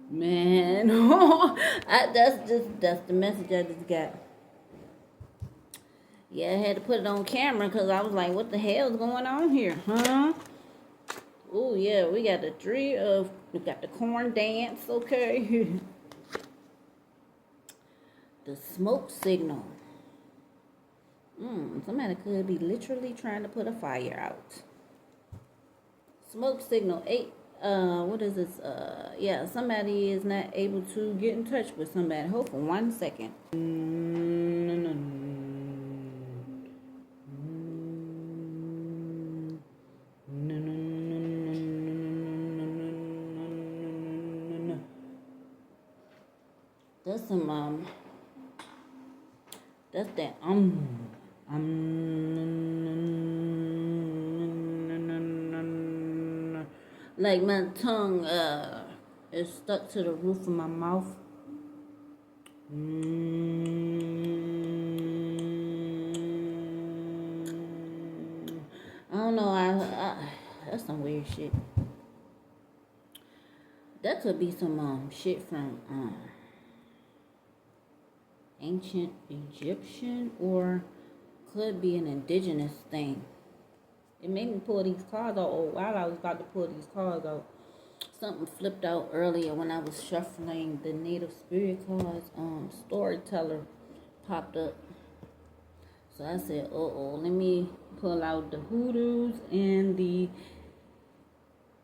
Man, that's the message I just got. Yeah, I had to put it on camera because I was like, what the hell is going on here, huh? Oh yeah, we got the corn dance, okay? The smoke signal. Somebody could be literally trying to put a fire out. Smoke signal 8. What is this? Yeah, somebody is not able to get in touch with somebody. Hold for 1 second. That's some that's that like my tongue is stuck to the roof of my mouth. I don't know. That's some weird shit. That could be some shit from ancient Egyptian, or could be an indigenous thing. It made me pull these cards out. Oh, while I was about to pull these cards out, something flipped out earlier when I was shuffling the native spirit cards. Storyteller popped up. So I said, let me pull out the hoodoos and the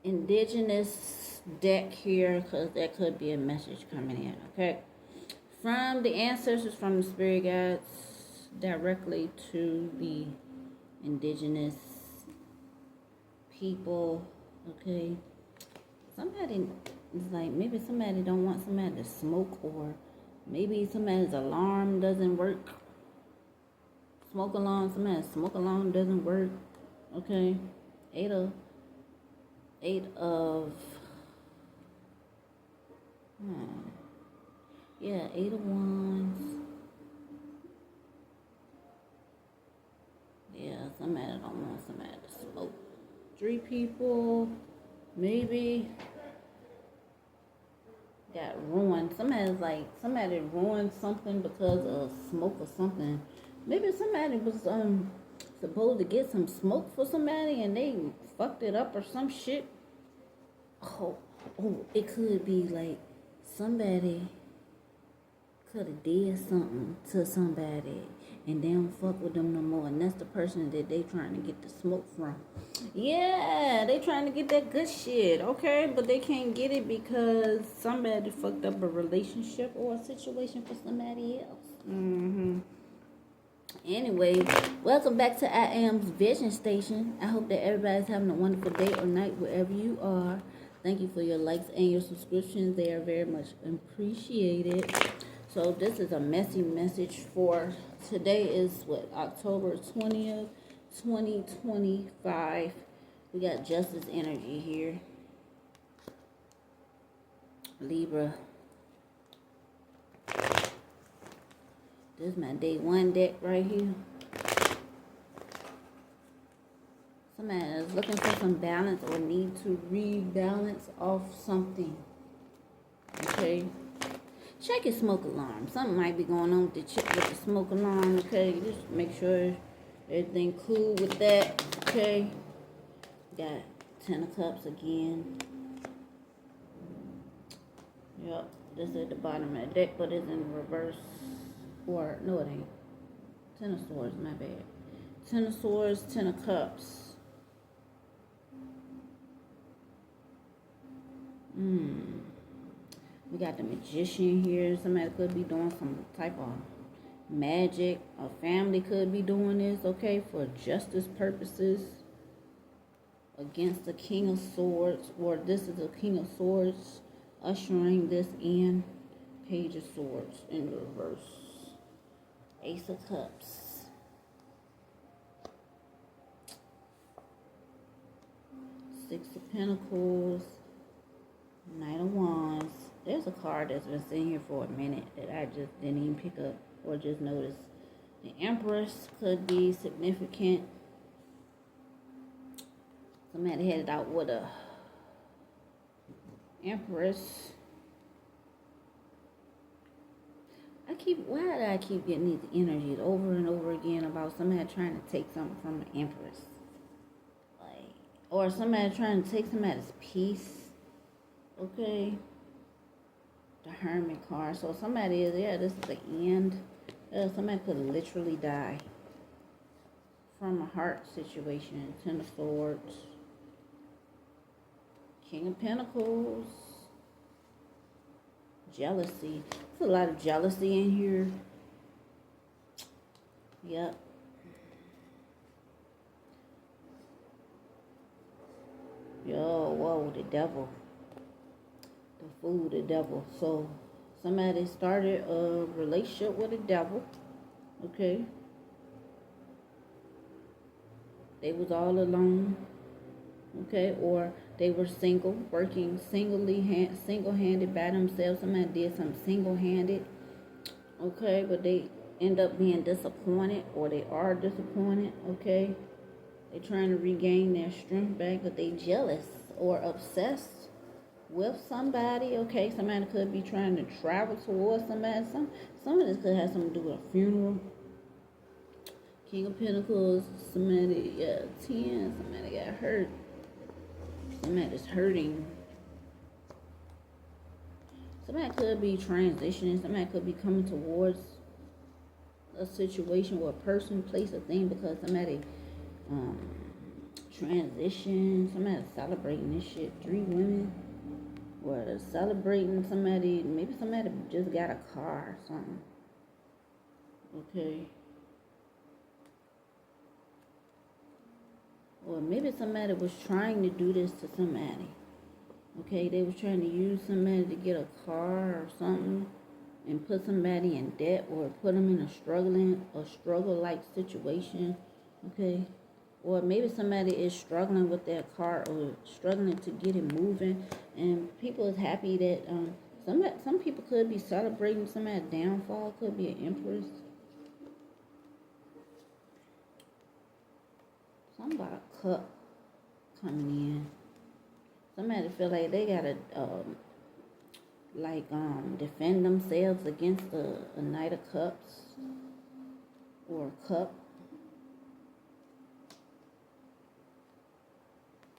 indigenous deck here, because there could be a message coming in, okay? From the ancestors, from the spirit guides, directly to the indigenous people, okay? Somebody is like, maybe somebody don't want somebody to smoke, or maybe somebody's alarm doesn't work. Somebody's smoke alarm doesn't work, okay? Eight of wands. Yeah, somebody don't want somebody to smoke. 3 people, maybe got ruined. Somebody ruined something because of smoke or something. Maybe somebody was supposed to get some smoke for somebody and they fucked it up or some shit. Oh, it could be like somebody could have did something to somebody and they don't fuck with them no more, and that's the person that they trying to get the smoke from. Yeah, they trying to get that good shit, okay? But they can't get it because somebody fucked up a relationship or a situation for somebody else. Anyway, welcome back to I Am's Vision Station. I hope that everybody's having a wonderful day or night wherever you are. Thank you for your likes and your subscriptions. They are very much appreciated. So this is a messy message for today. Is October 20th, 2025. We got justice energy here. Libra. This is my day 1 deck right here. Somebody is looking for some balance or need to rebalance off something. Okay. Check your smoke alarm. Something might be going on with the smoke alarm. Okay. Just make sure everything cool with that. Okay. Got 10 of Cups again. Yep. This is at the bottom of the deck, but it's in reverse. Or, no, it ain't. 10 of Swords, my bad. 10 of Swords, 10 of Cups. We got the Magician here. Somebody could be doing some type of magic. A family could be doing this, okay, for justice purposes against the King of Swords, or this is the King of Swords ushering this in. Page of Swords in reverse. Ace of Cups. Six of Pentacles. Knight of Wands. There's a card that's been sitting here for a minute that I just didn't even pick up or just noticed. The Empress could be significant. Somebody headed out with a Empress. Why do I keep getting these energies over and over again about somebody trying to take something from the Empress? Like, or somebody trying to take somebody's peace. Okay. The Hermit card. So somebody is, this is the end. Somebody could literally die from a heart situation. Ten of Swords. King of Pentacles. Jealousy. There's a lot of jealousy in here. Yep. Whoa, the devil. The fool, the devil. So, somebody started a relationship with the devil. Okay. They was all alone. Okay, or they were single, working single-handed by themselves. Somebody did something single-handed. Okay, but they end up being disappointed, or they are disappointed. Okay, they trying to regain their strength back, but they jealous or obsessed with somebody. Okay, somebody could be trying to travel towards somebody. Some of this could have something to do with a funeral. King of Pentacles. Somebody got 10. Somebody got hurt. Somebody's hurting. Somebody could be transitioning. Somebody could be coming towards a situation where a person, place, a thing, because somebody transition. Somebody celebrating this shit. 3 women were celebrating somebody. Maybe somebody just got a car or something. Okay. Or maybe somebody was trying to do this to somebody. Okay, they was trying to use somebody to get a car or something and put somebody in debt or put them in a struggle-like situation. Okay, or maybe somebody is struggling with their car or struggling to get it moving, and people is happy that some people could be celebrating somebody's downfall. Could be an Empress. Something about a cup coming in. Somebody feel like they gotta defend themselves against a Knight of Cups or a cup.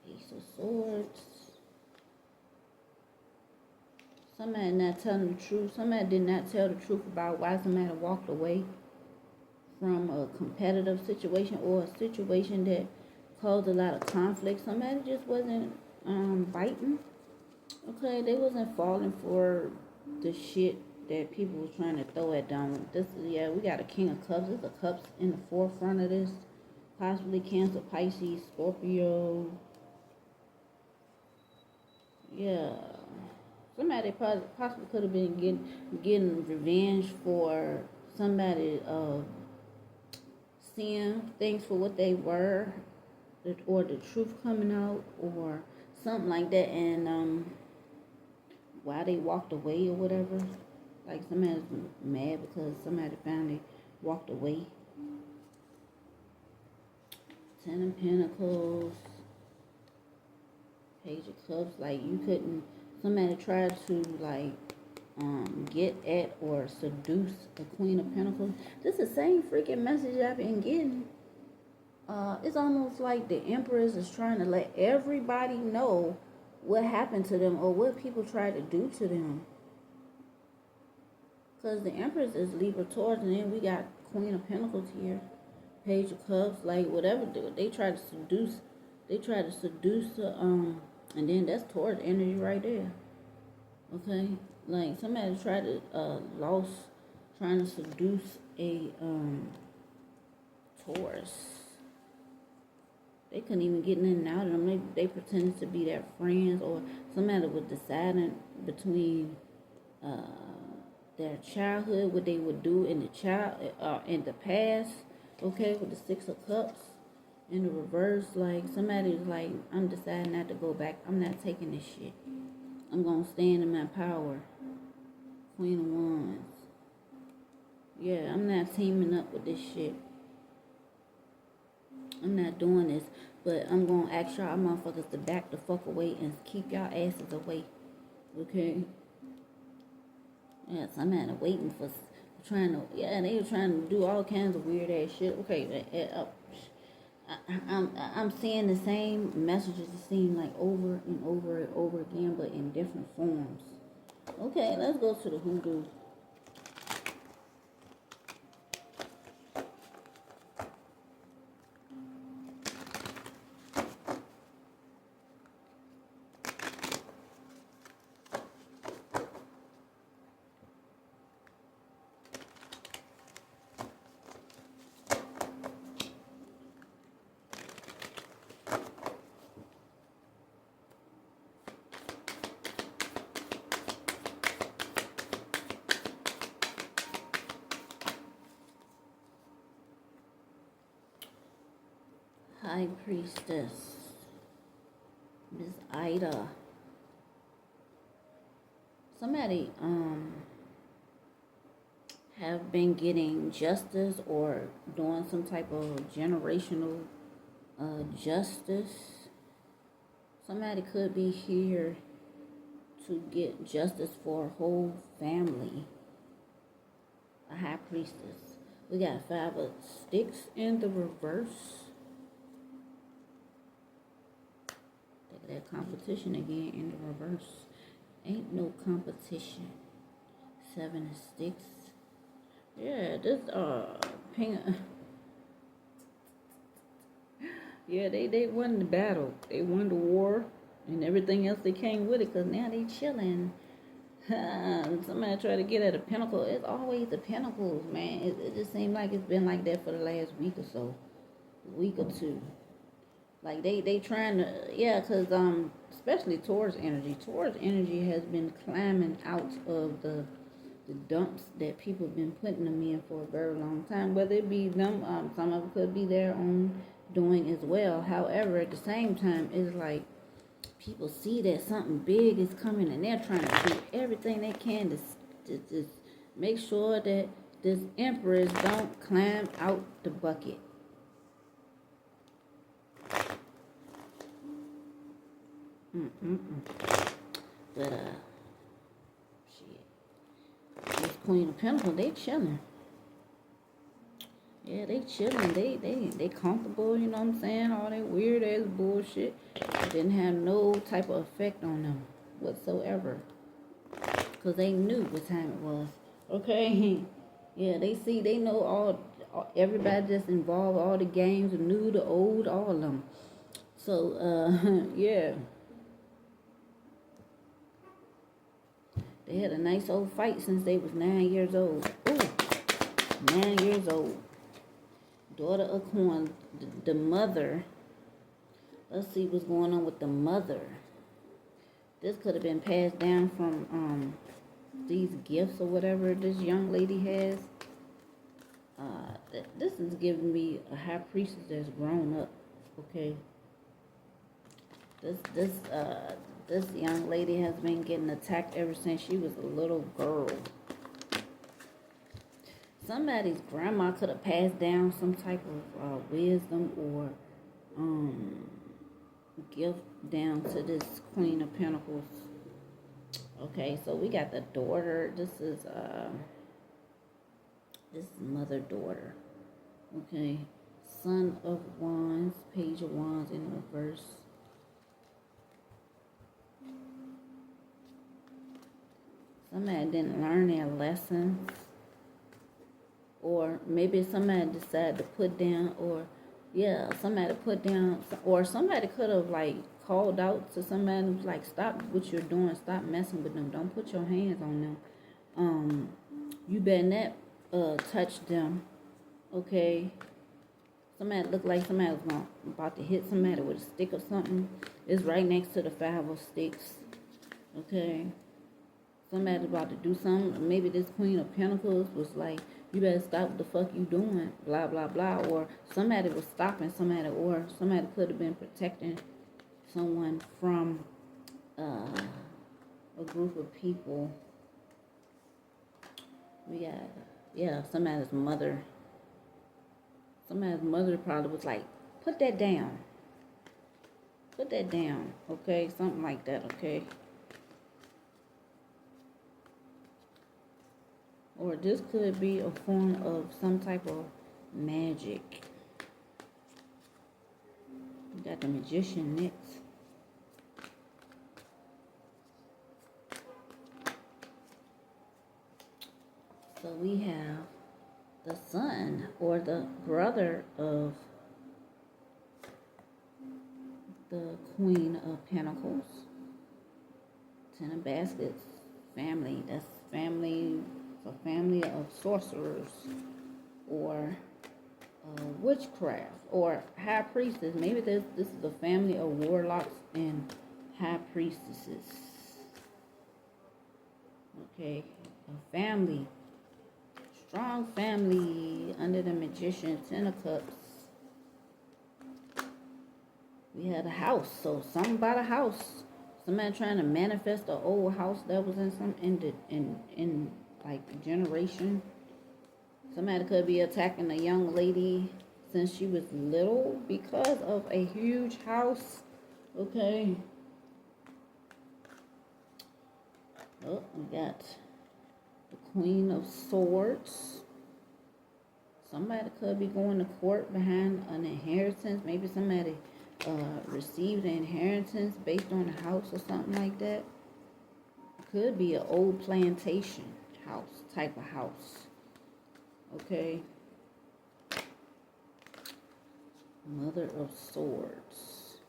Ace of Swords. Somebody not telling the truth. Somebody did not tell the truth about why somebody walked away from a competitive situation or a situation that caused a lot of conflict. Somebody just wasn't biting. Okay, they wasn't falling for the shit that people were trying to throw at them. We got a King of Cups. There's a Cups in the forefront of this. Possibly Cancer, Pisces, Scorpio. Yeah. Somebody possibly could have been getting revenge for somebody seeing things for what they were, or the truth coming out, or something like that, and why they walked away or whatever. Like somebody's mad because somebody finally walked away. 10 of Pentacles. Page of Cups. Like somebody tried to get at or seduce the Queen of Pentacles. This is the same freaking message I've been getting. It's almost like the Empress is trying to let everybody know what happened to them or what people tried to do to them. Because the Empress is Libra Taurus, and then we got Queen of Pentacles here. Page of Cups, like whatever they try to seduce. They try to seduce and then that's Taurus energy right there. Okay? Like somebody tried to lost trying to seduce a Taurus. They couldn't even get nothing out of them. They pretended to be their friends, or somebody was deciding between their childhood, what they would do in the past. Okay, with the Six of Cups in the reverse, like somebody was like, I'm deciding not to go back. I'm not taking this shit. I'm gonna stand in my power. Queen of Wands. Yeah, I'm not teaming up with this shit. I'm not doing this, but I'm gonna ask y'all motherfuckers to back the fuck away and keep y'all asses away. Okay? Yeah, somebody waiting for they were trying to do all kinds of weird ass shit. Okay, I'm seeing the same messages. It seem like over and over and over again, but in different forms. Okay, let's go to the hoodoo. High Priestess, Miss Ida. Somebody have been getting justice or doing some type of generational justice. Somebody could be here to get justice for a whole family. A High Priestess. We got 5 of Sticks in the reverse. That competition again in the reverse. Ain't no competition. 7 of Sticks. Yeah, this pink. Yeah, they won the battle. They won the war and everything else that came with it. Cause now they chilling. Somebody try to get at a pinnacle. It's always the pinnacles, man. It just seems like it's been like that for the last week or so, week or two. Like they trying to, yeah, cause especially Taurus energy has been climbing out of the dumps that people have been putting them in for a very long time. Whether it be them, some of it could be their own doing as well. However, at the same time, it's like people see that something big is coming, and they're trying to do everything they can to make sure that this Empress don't climb out the bucket. But shit, this Queen of Pentacles, they chilling. Yeah, they chilling. They comfortable. You know what I'm saying? All that weird ass bullshit didn't have no type of effect on them whatsoever, cause they knew what time it was. Okay. Yeah, they know all everybody that's involved, all the games, the new, the old, all of them. So yeah. They had a nice old fight since they was 9 years old. Ooh, 9 years old. Daughter of Corn, the mother. Let's see what's going on with the mother. This could have been passed down from these gifts or whatever this young lady has. This is giving me a High Priestess that's grown up. Okay. This young lady has been getting attacked ever since she was a little girl. Somebody's grandma could have passed down some type of wisdom or gift down to this Queen of Pentacles. Okay, so we got the daughter. This is mother-daughter. Okay, Son of Wands, Page of Wands in reverse. Somebody didn't learn their lessons, or maybe somebody decided to put down, or yeah, somebody put down, or somebody could have like called out to somebody who's like, stop what you're doing, stop messing with them, don't put your hands on them. You better not touched them. Okay, somebody looked like somebody was about to hit somebody with a stick or something. It's right next to the 5 of sticks. Okay, somebody's about to do something. Maybe this Queen of Pentacles was like, you better stop what the fuck you doing, blah, blah, blah. Or somebody was stopping somebody, or somebody could have been protecting someone from a group of people. We got, yeah, somebody's mother. Somebody's mother probably was like, put that down. Put that down, okay? Something like that, okay? Or this could be a form of some type of magic. We got the Magician next. So we have the son or the brother of the Queen of Pentacles. 10 of Baskets. Family. That's family. A family of sorcerers or witchcraft or high priestess. Maybe this is a family of warlocks and high priestesses. Okay, a family, strong family under the Magician, 10 of Cups. We had a house, so something about a house. Somebody trying to manifest the old house that was in some in like generation. Somebody could be attacking a young lady since she was little because of a huge house. Okay. Oh, we got the Queen of Swords. Somebody could be going to court behind an inheritance. Maybe somebody received an inheritance based on a house or something like that. Could be an old plantation house type of house. Okay. Mother of Swords.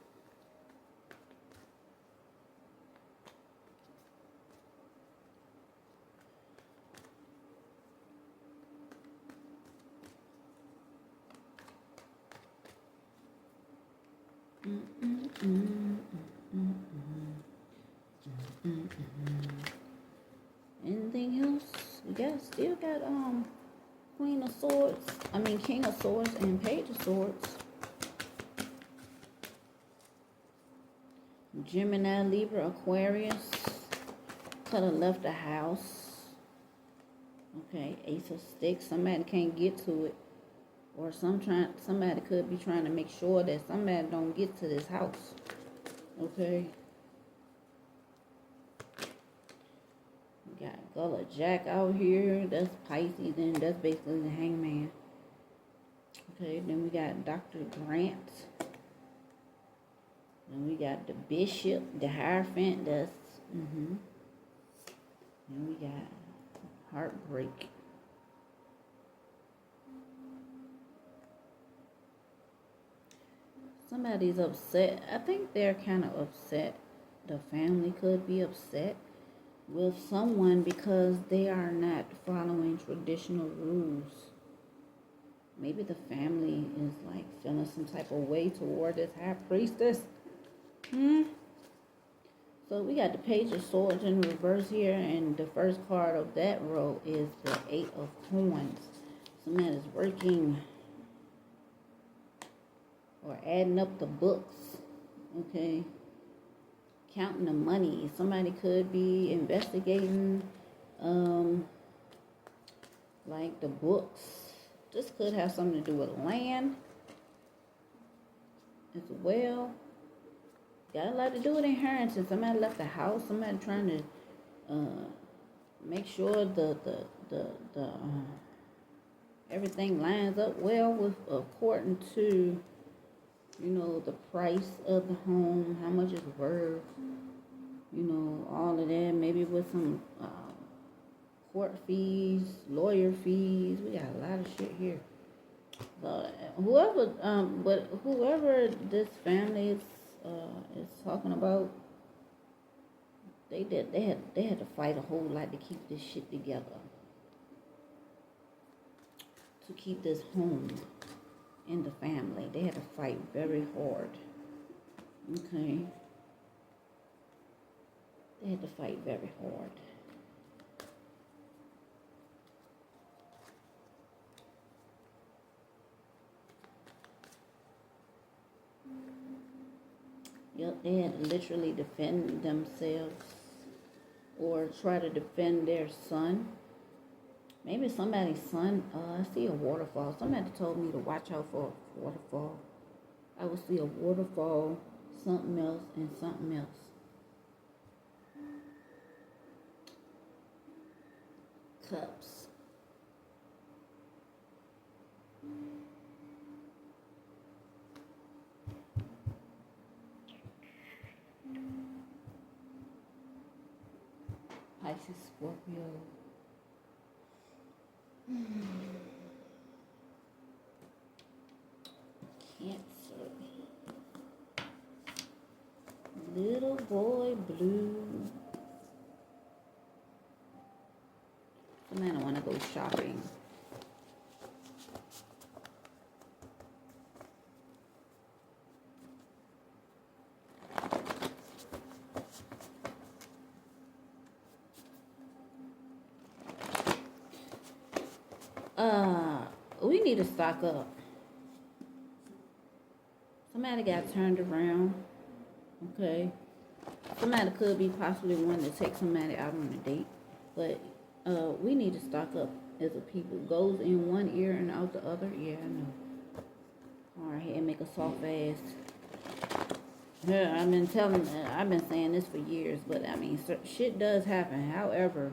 Anything else? We still got Queen of Swords. I mean King of Swords and Page of Swords. Gemini, Libra, Aquarius. Could have left the house. Okay, Ace of Sticks. Somebody can't get to it. Or somebody could be trying to make sure that somebody don't get to this house. Okay. We got Gullah Jack out here. That's Pisces, and that's basically the Hangman. Okay, then we got Dr. Grant. Then we got the Bishop, the Hierophant. That's Then we got Heartbreak. Somebody's upset. I think they're kind of upset. The family could be upset with someone because they are not following traditional rules. Maybe the family is like feeling some type of way toward this high priestess. So we got the Page of Swords in reverse here, and the first card of that row is the 8 of Coins. Somebody's working or adding up the books. Okay. Counting the money. Somebody could be investigating like the books. This could have something to do with land as well. Got a lot to do with inheritance. Somebody left the house. Somebody trying to make sure the everything lines up well with according to the price of the home, how much it's worth, all of that. Maybe with some court fees, lawyer fees. We got a lot of shit here. So whoever this family is talking about, they had to fight a whole lot to keep this shit together. to keep this home in the family. They had to fight very hard. Okay. They had to fight very hard. Yep, they had to literally defend themselves or try to defend their son. Maybe somebody's son, I see a waterfall. Somebody told me to watch out for a waterfall. I would see a waterfall, something else, and something else. Cups. Pisces, Scorpio. Cancer. Little boy blue. Somebody don't want to go shopping. We need to stock up. Somebody got turned around. Okay. Somebody could be possibly wanting to take somebody out on a date. But we need to stock up as a people. Goes in one ear and out the other. Yeah, I know. Alright, here, make a soft ass. Yeah, I've been saying this for years, but I mean, shit does happen. However,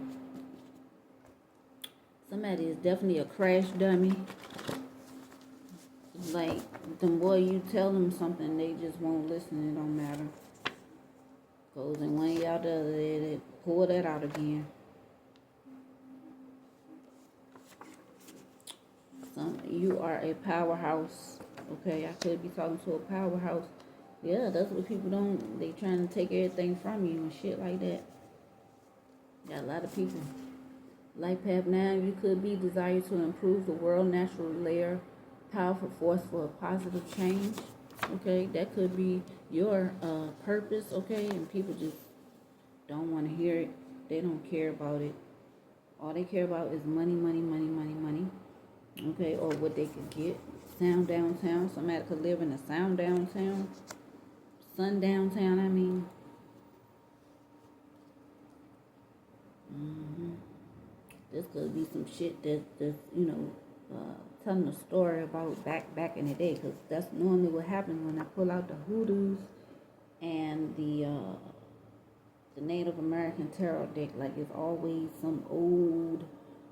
somebody is definitely a crash dummy. Like, the more you tell them something, they just won't listen. It don't matter. Goes in one ear out the other, they pull that out again. You are a powerhouse. Okay, I could be talking to a powerhouse. Yeah, that's what people don't. They trying to take everything from you and shit like that. Got a lot of people. Life path now, you could be desired to improve the world, natural layer, powerful force for a positive change. Okay, that could be your purpose. Okay, and people just don't want to hear it. They don't care about it. All they care about is money, money, money, money, money. Okay, or what they could get. Sound downtown. Somebody could live in a sound downtown. Sun downtown, I mean. This could be some shit that's telling a story about back in the day. Because that's normally what happens when I pull out the hoodoos and the Native American tarot deck. Like, it's always some old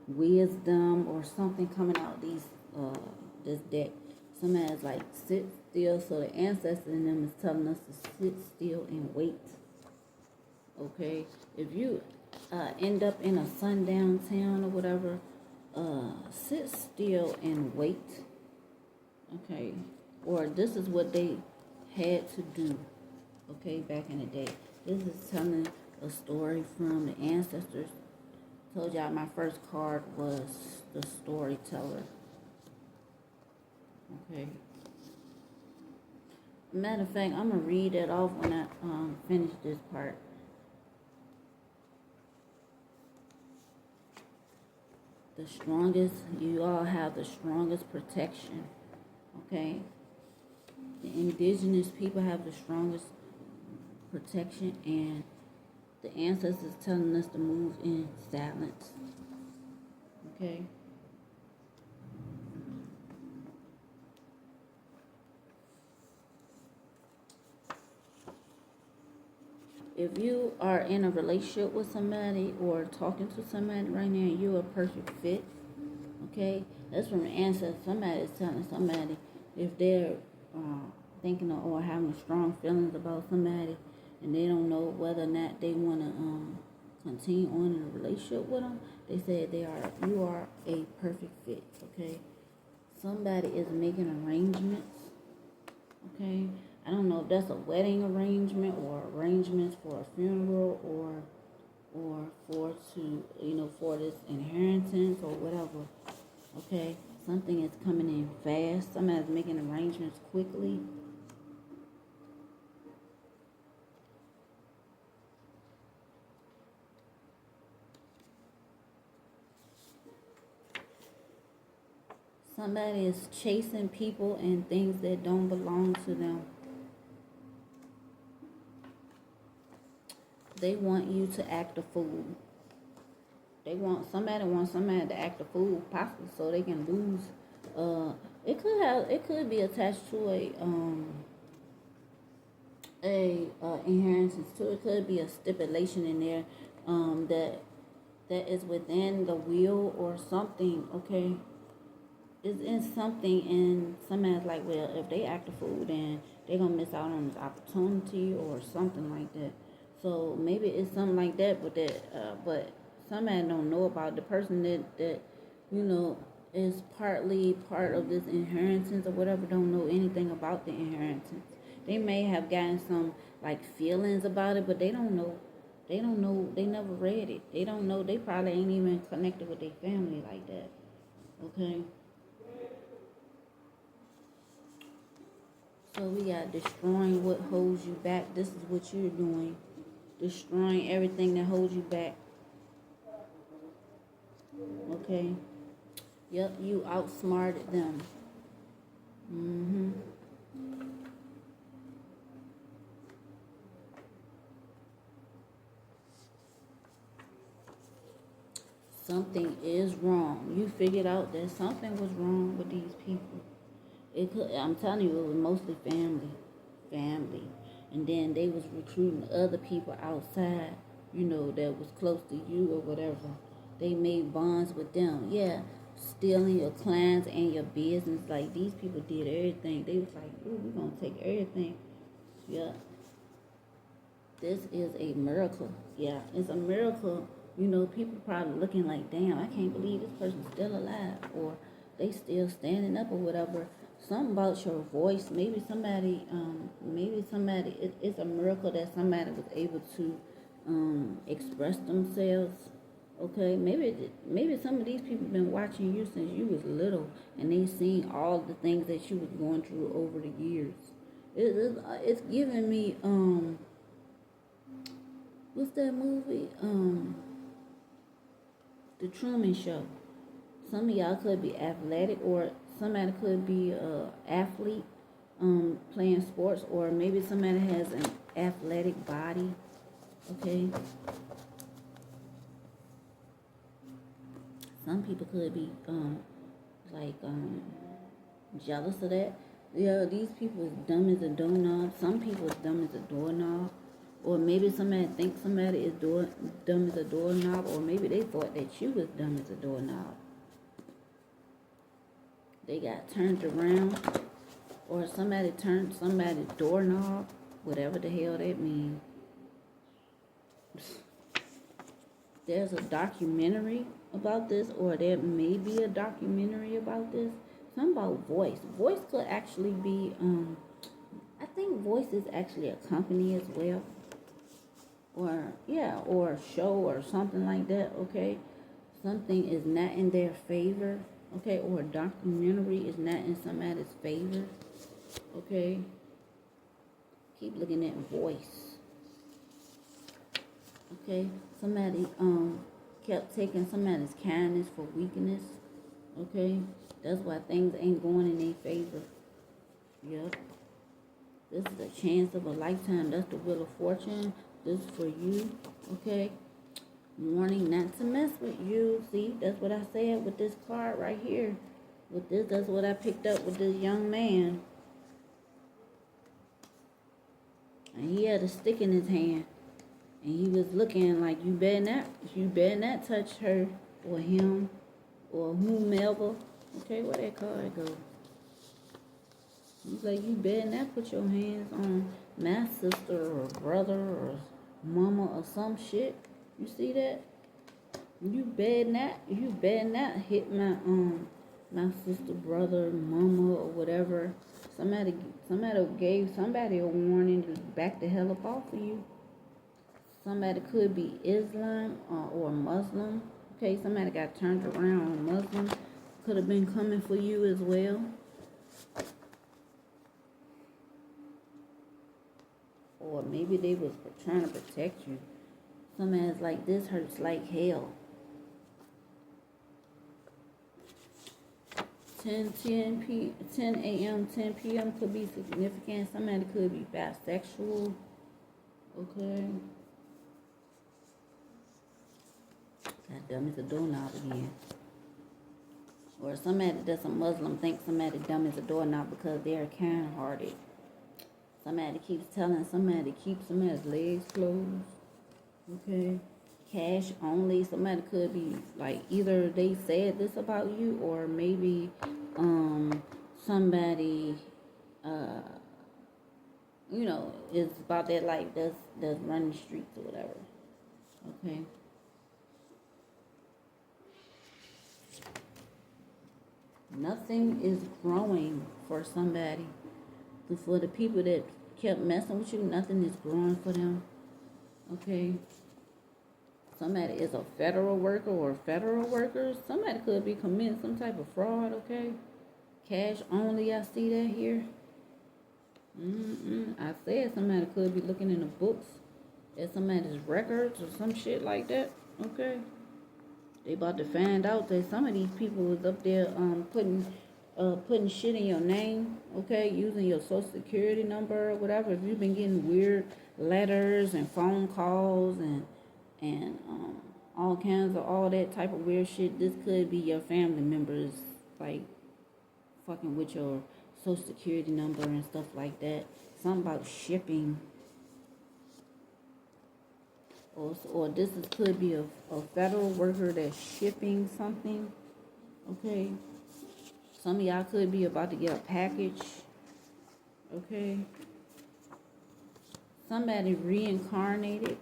wisdom or something coming out this deck. Somebody's like, sit still. So the ancestors in them is telling us to sit still and wait. Okay, if you end up in a sundown town or whatever, sit still and wait. Okay, or this is what they had to do. Okay, back in the day. This is telling a story from the ancestors. Told y'all my first card was the storyteller. Okay. Matter of fact, I'm gonna read that off when I finish this part. The strongest, you all have the strongest protection. Okay. The indigenous people have the strongest protection, and the ancestors telling us to move in silence. Okay. If you are in a relationship with somebody or talking to somebody right now, you're a perfect fit. Okay? That's from the ancestors. Somebody is telling somebody if they're thinking of, or having strong feelings about somebody and they don't know whether or not they want to continue on in a relationship with them, they said you are a perfect fit. Okay? Somebody is making arrangements. Okay? I don't know if that's a wedding arrangement or arrangements for a funeral or for this inheritance or whatever. Okay, Something is coming in fast. Somebody's making arrangements quickly. Somebody is chasing people and things that don't belong to them. They want you to act a fool. Somebody wants somebody to act a fool, possibly so they can lose. It could be attached to a inheritance too. It could be a stipulation in there that is within the will or something. Okay, it's in something, and somebody's like, well, if they act a fool, then they're gonna miss out on this opportunity or something like that. So maybe it's something like that, but somebody don't know about the person that is partly part of this inheritance or whatever. Don't know anything about the inheritance. They may have gotten some like feelings about it, but they don't know. They don't know. They never read it. They don't know. They probably ain't even connected with their family like that. Okay. So we got destroying what holds you back. This is what you're doing. Destroying everything that holds you back. Okay. Yep, you outsmarted them. Something is wrong. You figured out that something was wrong with these people. I'm telling you, it was mostly family, and then they was recruiting other people outside, that was close to you or whatever. They made bonds with them. Yeah, stealing your clients and your business. Like, these people did everything. They was like, ooh, we're gonna take everything. Yeah, this is a miracle. Yeah, it's a miracle. People probably looking like, damn, I can't believe this person's still alive, or they still standing up or whatever. Something about your voice. Maybe somebody, it's a miracle that somebody was able to express themselves. Okay, maybe some of these people been watching you since you was little, and they seen all the things that you was going through over the years. It's giving me, what's that movie? The Truman Show. Some of y'all could be athletic, or somebody could be a athlete, playing sports, or maybe somebody has an athletic body. Okay. Some people could be jealous of that. Yeah, these people is dumb as a doorknob. Some people is dumb as a doorknob. Or maybe somebody thinks somebody is dumb as a doorknob, or maybe they thought that you was dumb as a doorknob. They got turned around, or somebody turned somebody's doorknob, whatever the hell that means. There's a documentary about this, or there may be a documentary about this. Something about voice. Voice could actually be, I think voice is actually a company as well. Or a show or something like that, okay? Something is not in their favor, okay? Or a documentary is not in somebody's favor, okay? Keep looking at voice, okay? Somebody kept taking somebody's kindness for weakness, okay? That's why things ain't going in their favor. Yep. This is a chance of a lifetime. That's the Wheel of Fortune. This is for you, okay? Warning not to mess with you. See, that's what I said with this card right here. With this, that's what I picked up with this young man. And he had a stick in his hand. And he was looking like, you better not touch her or him or whomever. Okay, where that card go? He's like, you better not put your hands on my sister or brother or mama or some shit. You see that? You better not hit my sister, brother, mama, or whatever. Somebody gave somebody a warning to back the hell up off of you. Somebody could be Islam or Muslim. Okay, somebody got turned around on Muslim. could have been coming for you as well. Or maybe they was trying to protect you. Some ass like this hurts like hell. 10 a.m., 10 p.m. could be significant. Somebody could be bisexual. Okay. God damn, it's a doorknob again. Or somebody that's a Muslim thinks somebody dumb as a doorknob because they're kind-hearted. Somebody keeps telling somebody to keep somebody's legs closed. Okay. Cash only. Somebody could be like either they said this about you or maybe somebody is about that life that's running the streets or whatever. Okay. Nothing is growing for somebody. For the people that kept messing with you, nothing is growing for them. Okay. Somebody is a federal worker or federal workers. Somebody could be committing some type of fraud, okay? Cash only, I see that here. I said somebody could be looking in the books at somebody's records or some shit like that, okay? They about to find out that some of these people was up there putting shit in your name, okay? Using your social security number or whatever. If you've been getting weird letters and phone calls and all kinds of all that type of weird shit, this could be your family members like fucking with your social security number and stuff like that. Something about shipping, or this could be a federal worker that's shipping something. Okay, some of y'all could be about to get a package. Okay, somebody reincarnated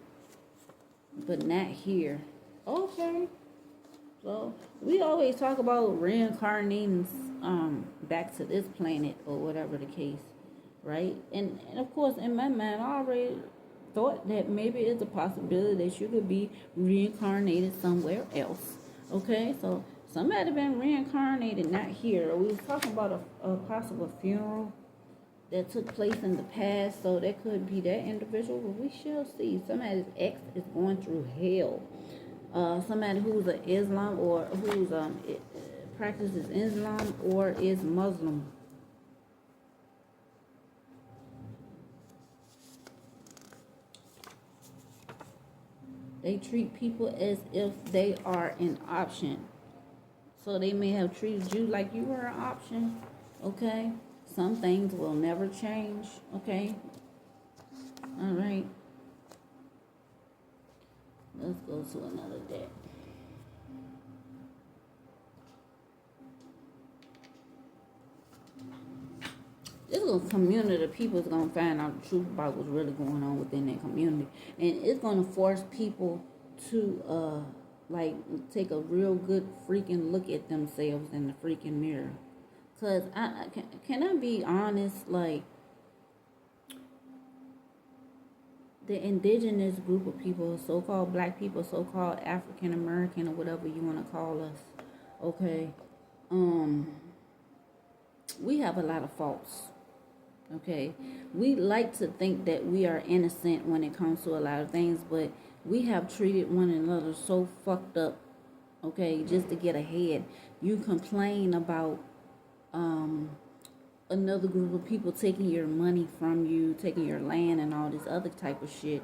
but not here. Okay. So we always talk about reincarnating back to this planet or whatever the case, right? And of course in my mind I already thought that maybe it's a possibility that you could be reincarnated somewhere else. Okay, so somebody been reincarnated not here. We was talking about a possible funeral that took place in the past, so that could be that individual, but we shall see. Somebody's ex is going through hell. Somebody who's an Islam or who's practices Islam or is Muslim. They treat people as if they are an option. So they may have treated you like you were an option, okay? Some things will never change, okay? All right. Let's go to another deck. This little community of people is going to find out the truth about what's really going on within that community. And it's going to force people to, take a real good freaking look at themselves in the freaking mirror. Because can I be honest, like, the indigenous group of people, so-called black people, so-called African American, or whatever you want to call us, okay, we have a lot of faults, okay? We like to think that we are innocent when it comes to a lot of things, but we have treated one another so fucked up, okay, just to get ahead. You complain about another group of people taking your money from you, taking your land and all this other type of shit.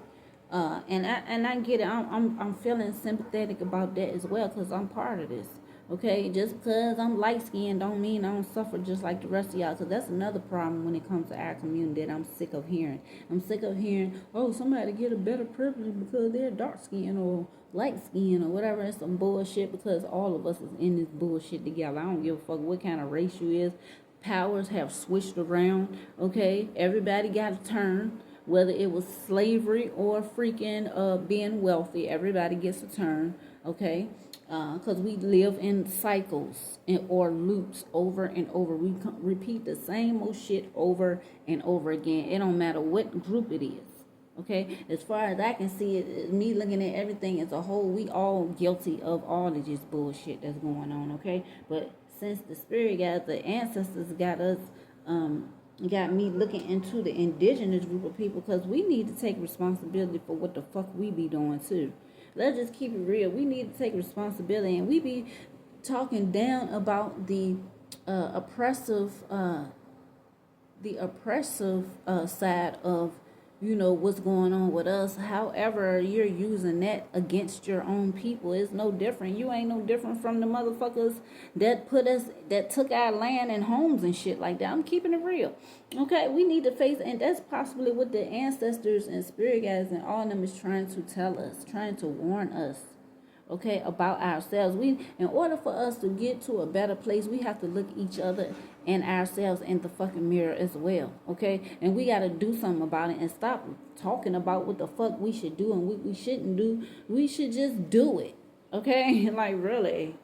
And I get it. I'm feeling sympathetic about that as well because I'm part of this. Okay, just because I'm light skinned don't mean I don't suffer just like the rest of y'all. Because that's another problem when it comes to our community that I'm sick of hearing. I'm sick of hearing, oh, somebody get a better privilege because they're dark skinned or light skinned or whatever. It's some bullshit because all of us is in this bullshit together. I don't give a fuck what kind of race you is. Powers have switched around, okay? Everybody got a turn, whether it was slavery or freaking being wealthy. Everybody gets a turn, okay? Because we live in cycles or loops over and over. We repeat the same old shit over and over again. It don't matter what group it is, okay? As far as I can see it, me looking at everything as a whole, we all guilty of all of this bullshit that's going on, okay? But since the spirit guides, the ancestors got us, got me looking into the indigenous group of people, because we need to take responsibility for what the fuck we be doing too. Let's just keep it real. We need to take responsibility, and we be talking down about the oppressive side of, what's going on with us. However, you're using that against your own people. It's no different. You ain't no different from the motherfuckers that took our land and homes and shit like that. I'm keeping it real. Okay, we need to face it, and that's possibly what the ancestors and spirit guides and all of them is trying to tell us, trying to warn us. Okay, about ourselves. In order for us to get to a better place, we have to look each other and ourselves in the fucking mirror as well. Okay, and we got to do something about it and stop talking about what the fuck we should do and what we shouldn't do. We should just do it. Okay, like really.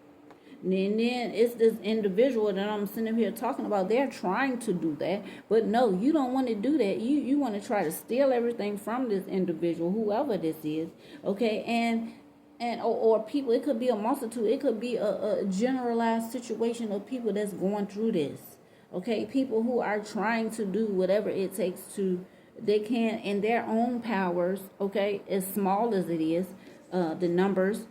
And then it's this individual that I'm sitting here talking about. They're trying to do that, but no, you don't want to do that. You want to try to steal everything from this individual, whoever this is. Okay, and or people, it could be a multitude, it could be a generalized situation of people that's going through this. Okay, people who are trying to do whatever it takes they can in their own powers, okay, as small as it is, the numbers,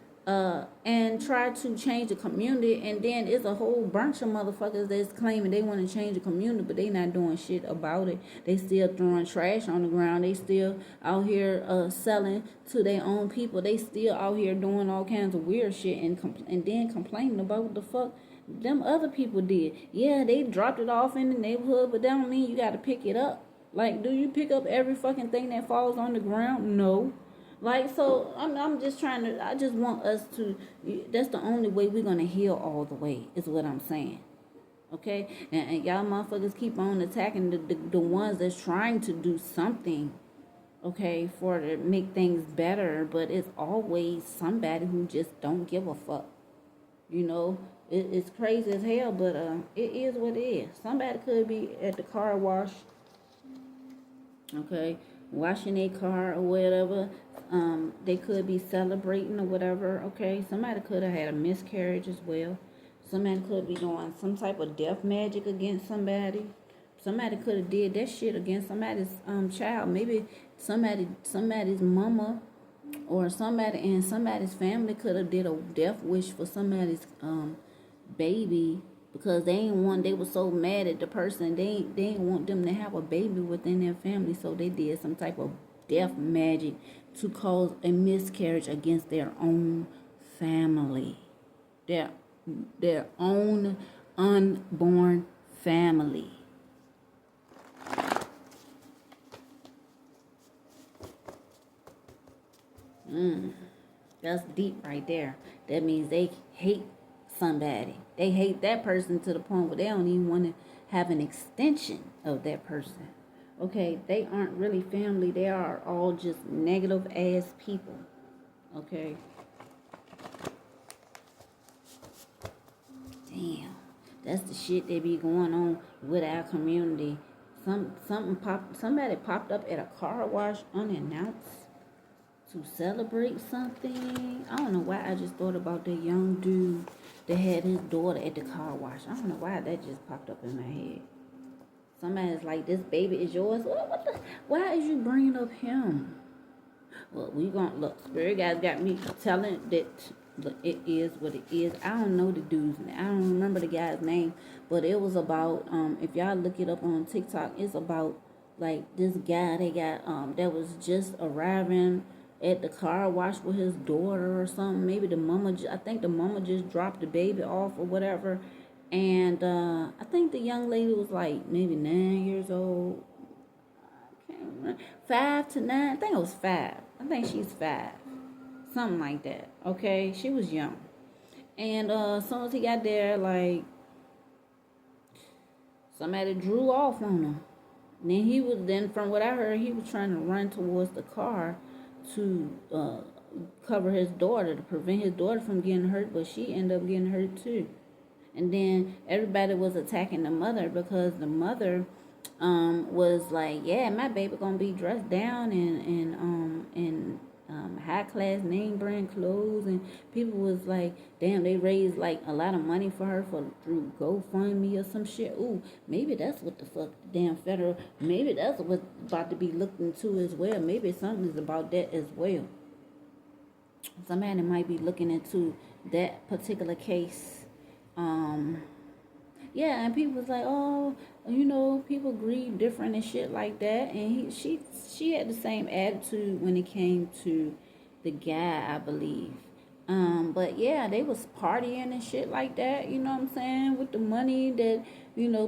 and try to change the community. And then it's a whole bunch of motherfuckers that's claiming they want to change the community, but they not doing shit about it. They still throwing trash on the ground. They still out here selling to their own people. They still out here doing all kinds of weird shit and then complaining about what the fuck them other people did. Yeah, they dropped it off in the neighborhood, but that don't mean you got to pick it up. Like, do you pick up every fucking thing that falls on the ground? No. Like, so I'm just trying to, I just want us to, that's the only way we're going to heal all the way, is what I'm saying. Okay? And y'all motherfuckers keep on attacking the ones that's trying to do something, okay, to make things better, but it's always somebody who just don't give a fuck. It's crazy as hell, but it is what it is. Somebody could be at the car wash, okay, washing their car or whatever. They could be celebrating or whatever, okay. Somebody could have had a miscarriage as well. Somebody could be doing some type of death magic against somebody. Somebody could have did that shit against somebody's child. Maybe somebody's mama or somebody in somebody's family could have did a death wish for somebody's baby, because they were so mad at the person, they didn't want them to have a baby within their family, so they did some type of death magic to cause a miscarriage against their own family, their own unborn family. That's deep right there. That means they hate somebody. They hate that person to the point where they don't even want to have an extension of that person. Okay, they aren't really family. They are all just negative ass people. Okay. Damn, that's the shit they be going on with our community. Somebody popped up at a car wash unannounced to celebrate something. I don't know why I just thought about that young dude that had his daughter at the car wash. I don't know why that just popped up in my head. Somebody's like, this baby is yours. Why is you bringing up him? Well, we gonna look. Spirit guys got me telling that it is what it is. I don't know the dude's name. I don't remember the guy's name, but it was about if y'all look it up on TikTok, it's about like this guy they got that was just arriving at the car wash with his daughter or something. Maybe I think the mama just dropped the baby off or whatever. And I think the young lady was like maybe 9 years old. I can't remember. 5 to 9. I think it was 5. I think she's 5. Something like that. Okay? She was young. And as soon as he got there, like, somebody drew off on him. And then from what I heard, he was trying to run towards the car to cover his daughter, to prevent his daughter from getting hurt, but she ended up getting hurt too. And then everybody was attacking the mother because the mother was like, yeah, my baby gonna be dressed down and high class name brand clothes, and people was like, damn, they raised like a lot of money for her for through GoFundMe or some shit. Ooh, maybe that's what the fuck the damn federal, maybe that's what's about to be looked into as well. Maybe something's about that as well. Somebody might be looking into that particular case. Yeah, and people was like, oh, people grieve different and shit like that. And she had the same attitude when it came to the guy, I believe. But yeah, they was partying and shit like that, you know what I'm saying, with the money that,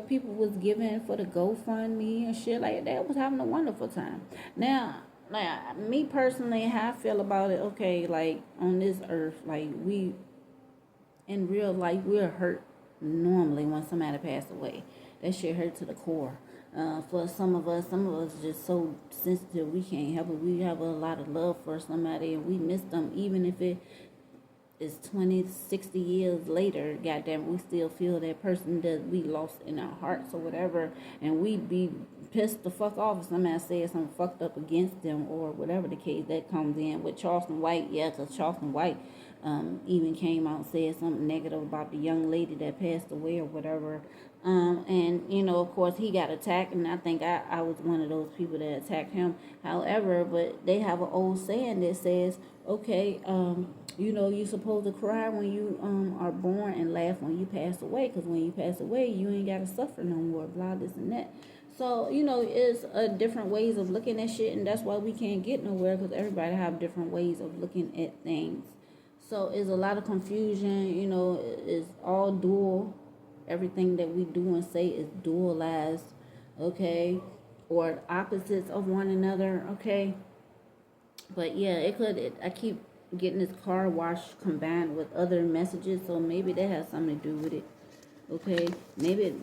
people was giving for the GoFundMe and shit like that. Was having a wonderful time. Now, me personally, how I feel about it, okay, like, on this earth, like, we, in real life, we're hurt normally when somebody passed away. That shit hurt to the core. For some of us just so sensitive, we can't help it. We have a lot of love for somebody, and we miss them, even if it is 20, 60 years later. Goddamn, we still feel that person that we lost in our hearts or whatever, and we be pissed the fuck off if somebody says something fucked up against them or whatever the case that comes in. With Charleston White, yeah, because Charleston White even came out and said something negative about the young lady that passed away or whatever. And, of course, he got attacked, and I think I was one of those people that attacked him. However, but they have an old saying that says, okay, you're supposed to cry when you are born and laugh when you pass away, because when you pass away, you ain't got to suffer no more, blah, this and that. So, it's different ways of looking at shit, and that's why we can't get nowhere, because everybody have different ways of looking at things. So it's a lot of confusion, it's all dual. Everything that we do and say is dualized, okay? Or opposites of one another, okay? But yeah, I keep getting this car wash combined with other messages, so maybe that has something to do with it, okay? Maybe,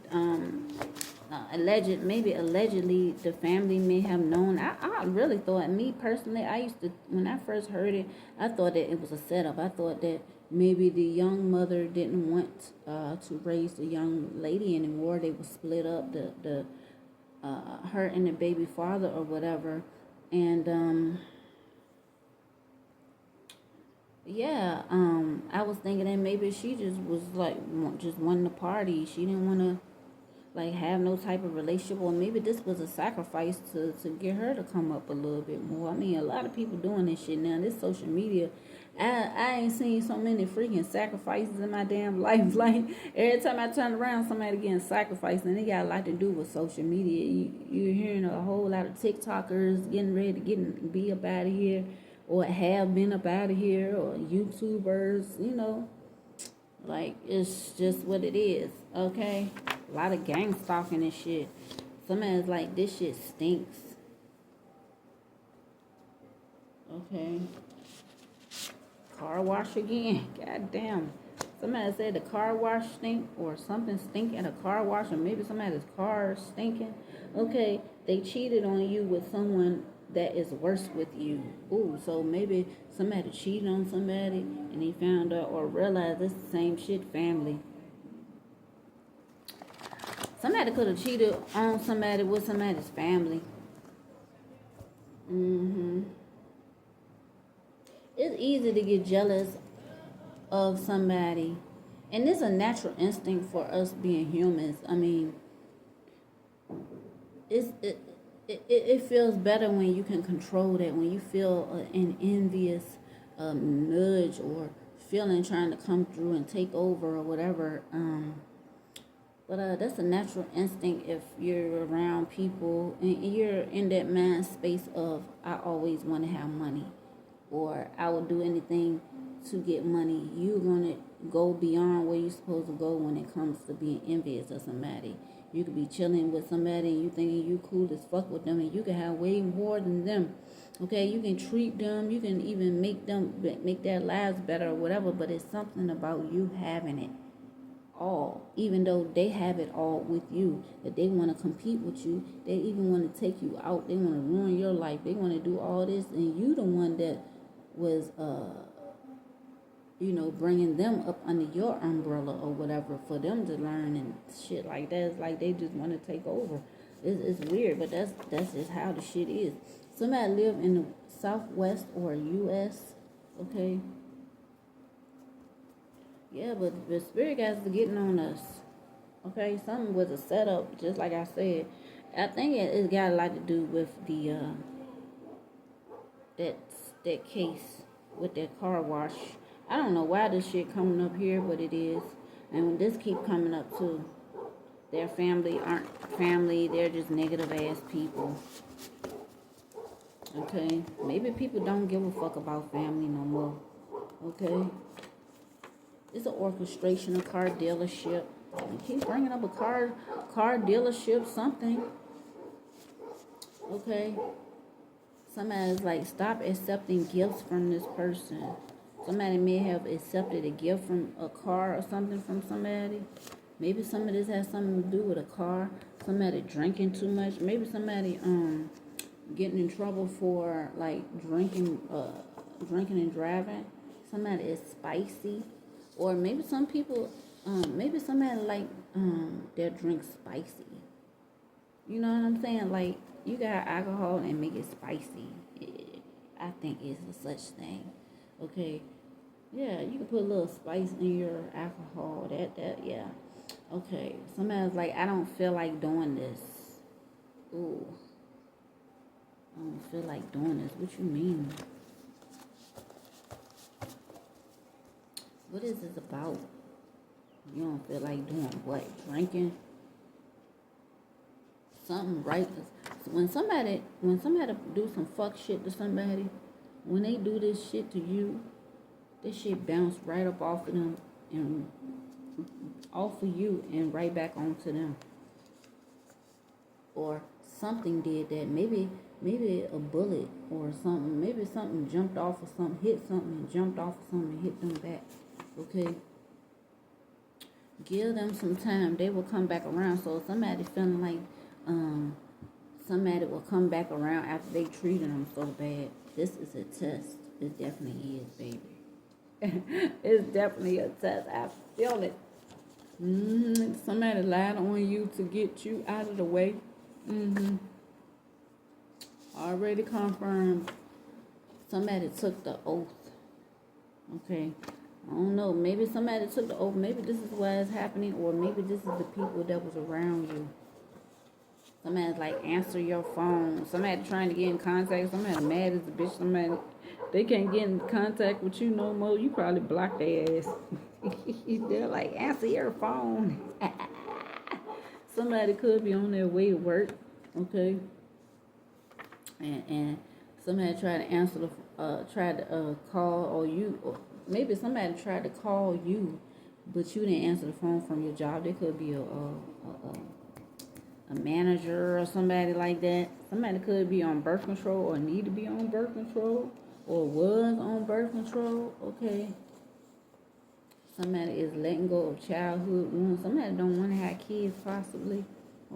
allegedly the family may have known. I really thought, me personally, when I first heard it, I thought that it was a setup. I thought that maybe the young mother didn't want to raise the young lady anymore. They were split up, the her and the baby father or whatever. And I was thinking that maybe she just was like just wanting to party. She didn't want to like have no type of relationship, or maybe this was a sacrifice to get her to come up a little bit more. I mean, a lot of people doing this shit now. This social media, I ain't seen so many freaking sacrifices in my damn life. Like, every time I turn around, somebody getting sacrificed, and it got a lot to do with social media. You're hearing a whole lot of TikTokers getting ready to be up out of here, or have been up out of here, or YouTubers, like, it's just what it is, okay? A lot of gang stalking and shit. Somebody's like, this shit stinks. Okay. Car wash again. God damn. Somebody said the car wash stink, or something stink at a car wash, or maybe somebody's car is stinking. Okay, they cheated on you with someone that is worse with you. Ooh, so maybe somebody cheated on somebody and he found out or realized it's the same shit, family. Somebody could have cheated on somebody with somebody's family. It's easy to get jealous of somebody, and it's a natural instinct for us being humans. I mean, it feels better when you can control that, when you feel an envious nudge or feeling trying to come through and take over or whatever. But that's a natural instinct if you're around people and you're in that mind space of, I always want to have money, or I will do anything to get money. You're going to go beyond where you're supposed to go when it comes to being envious of somebody. You could be chilling with somebody and you thinking you cool as fuck with them, and you can have way more than them. Okay, you can treat them, you can even make their lives better or whatever, but it's something about you having it all, even though they have it all with you, that they want to compete with you, they even want to take you out, they want to ruin your life, they want to do all this, and you the one that was bringing them up under your umbrella or whatever for them to learn and shit like that. It's like they just want to take over. It's weird, but that's just how the shit is. Somebody live in the Southwest or U.S. Okay. Yeah, but the spirit guys are getting on us. Okay, something was a setup, just like I said. I think it's got a lot to do with the that that case with that car wash. I don't know why this shit coming up here, but it is, and this keep coming up too. Their family aren't family; they're just negative ass people. Okay, maybe people don't give a fuck about family no more. Okay, it's an orchestration, a car dealership. You keep bringing up a car dealership, something. Okay. Somebody's like, stop accepting gifts from this person. Somebody may have accepted a gift from a car or something from somebody. Maybe some of this has something to do with a car. Somebody drinking too much. Maybe somebody getting in trouble for like drinking and driving. Somebody is spicy. Or maybe some people maybe somebody like their drink spicy. You know what I'm saying? Like, you got alcohol and make it spicy. I think it's a such thing. Okay. Yeah, you can put a little spice in your alcohol. Yeah. Okay. Somebody's like, I don't feel like doing this. Ooh. I don't feel like doing this. What you mean? What is this about? You don't feel like doing what? Drinking? Something right. When somebody do some fuck shit to somebody, when they do this shit to you, this shit bounce right up off of them and off of you and right back onto them. Or something did that. Maybe a bullet or something. Maybe something jumped off of something, hit something and jumped off of something and hit them back. Okay. Give them some time. They will come back around. So somebody feeling like somebody will come back around after they treated them so bad. This is a test. It definitely is, baby. It's definitely a test. I feel it. Somebody lied on you to get you out of the way. Already confirmed. Somebody took the oath. Okay. I don't know. Maybe somebody took the oath. Maybe this is why it's happening, or maybe this is the people that was around you. Somebody's like, answer your phone. Somebody trying to get in contact. Somebody mad as a bitch. Somebody, they can't get in contact with you no more. You probably blocked their ass. They're like, answer your phone. Somebody could be on their way to work. Okay. And somebody tried to answer the, call, or you, or maybe somebody tried to call you, but you didn't answer the phone from your job. They could be a manager or somebody like that. Somebody could be on birth control or need to be on birth control or was on birth control. Okay. Somebody is letting go of childhood wounds. Somebody don't want to have kids possibly.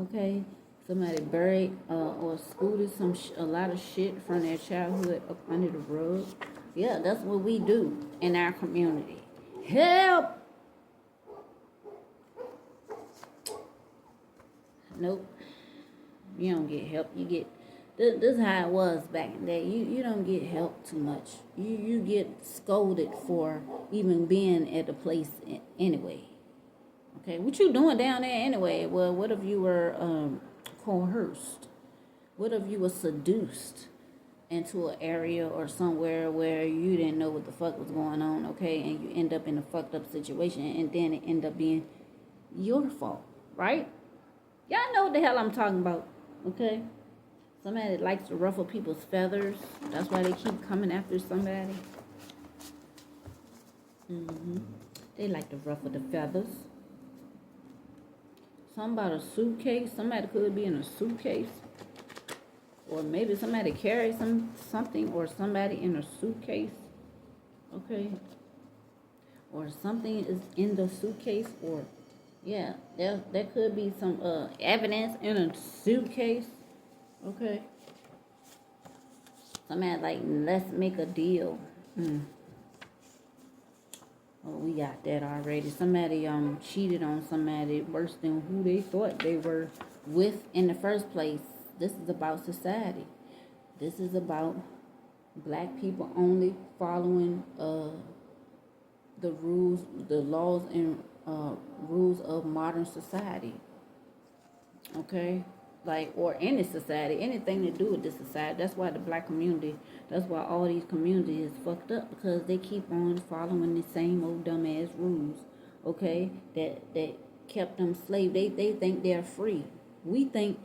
Okay. Somebody buried or scooted a lot of shit from their childhood up under the rug. Yeah, that's what we do in our community. Help! Nope. You don't get help. You get this is how it was back in the day. You don't get help too much. You get scolded for even being at the place anyway. Okay, what you doing down there anyway? Well, what if you were coerced? What if you were seduced into an area or somewhere where you didn't know what the fuck was going on? Okay, and you end up in a fucked up situation, and then it end up being your fault, right? Y'all know what the hell I'm talking about, okay? Somebody likes to ruffle people's feathers. That's why they keep coming after somebody. They like to ruffle the feathers. Something about a suitcase. Somebody could be in a suitcase. Or maybe somebody carries something, or somebody in a suitcase. Okay? Or something is in the suitcase, or yeah, there could be some evidence in a suitcase. Okay. Somebody like, let's make a deal. Oh, we got that already. Somebody cheated on somebody worse than who they thought they were with in the first place. This is about society. This is about black people only following the rules, the laws and rules of modern society. Okay? Like, or any society, anything to do with this society. That's why the black community, that's why all these communities is fucked up, because they keep on following the same old dumbass rules. Okay? That kept them slave. They think they're free. We think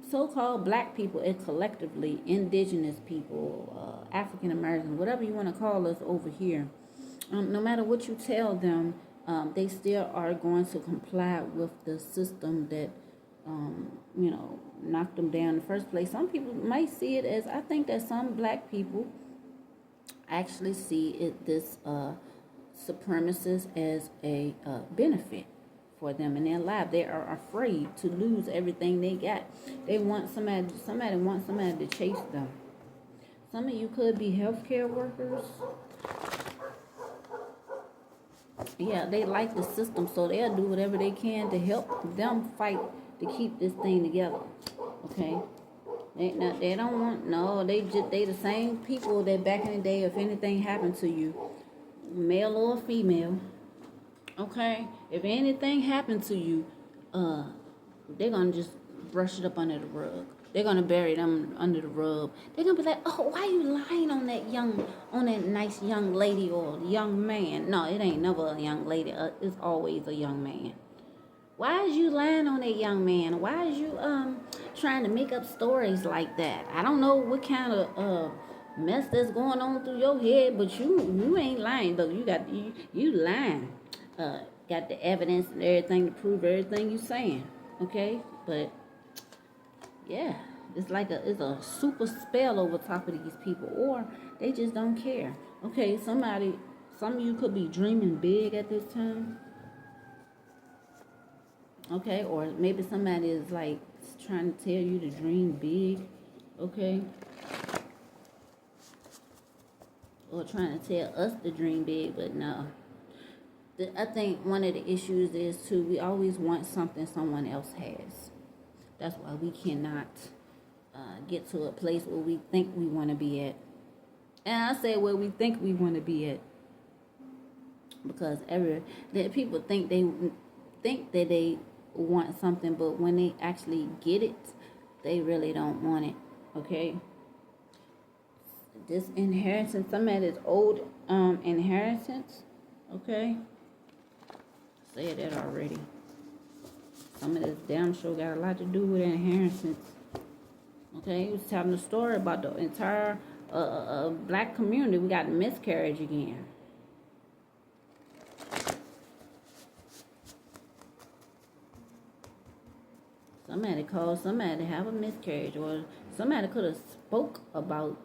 so-called black people and collectively indigenous people, African Americans, whatever you want to call us over here, no matter what you tell them, they still are going to comply with the system that knocked them down in the first place. Some people might see it as, I think that some black people actually see it, this supremacist, as a benefit for them in their life. They are afraid to lose everything they got. They want somebody wants somebody to chase them. Some of you could be healthcare workers. Yeah, they like the system, so they'll do whatever they can to help them fight to keep this thing together. Okay? They don't want, no, they the same people that back in the day, if anything happened to you, male or female, okay, if anything happened to you, they're gonna just brush it up under the rug. They're gonna bury them under the rug. They're gonna be like, oh, why you lying on that nice young lady or young man? No, it ain't never a young lady. It's always a young man. Why is you lying on that young man? Why is you trying to make up stories like that? I don't know what kind of mess that's going on through your head, but you ain't lying though. You lying. Got the evidence and everything to prove everything you saying. Okay, but yeah, it's a super spell over top of these people, or they just don't care. Okay, some of you could be dreaming big at this time. Okay, or maybe somebody is like trying to tell you to dream big. Okay, or trying to tell us to dream big, but no. I think one of the issues is too, we always want something someone else has. That's why we cannot get to a place where we think we want to be at. And I say where we think we want to be at, because that people think that they want something, but when they actually get it, they really don't want it. Okay. This inheritance, some of this old inheritance. Okay. Said that already. Some of this damn show got a lot to do with inheritance. Okay, he was telling a story about the entire black community. We got miscarriage again. Somebody called somebody to have a miscarriage, or somebody could have spoke about,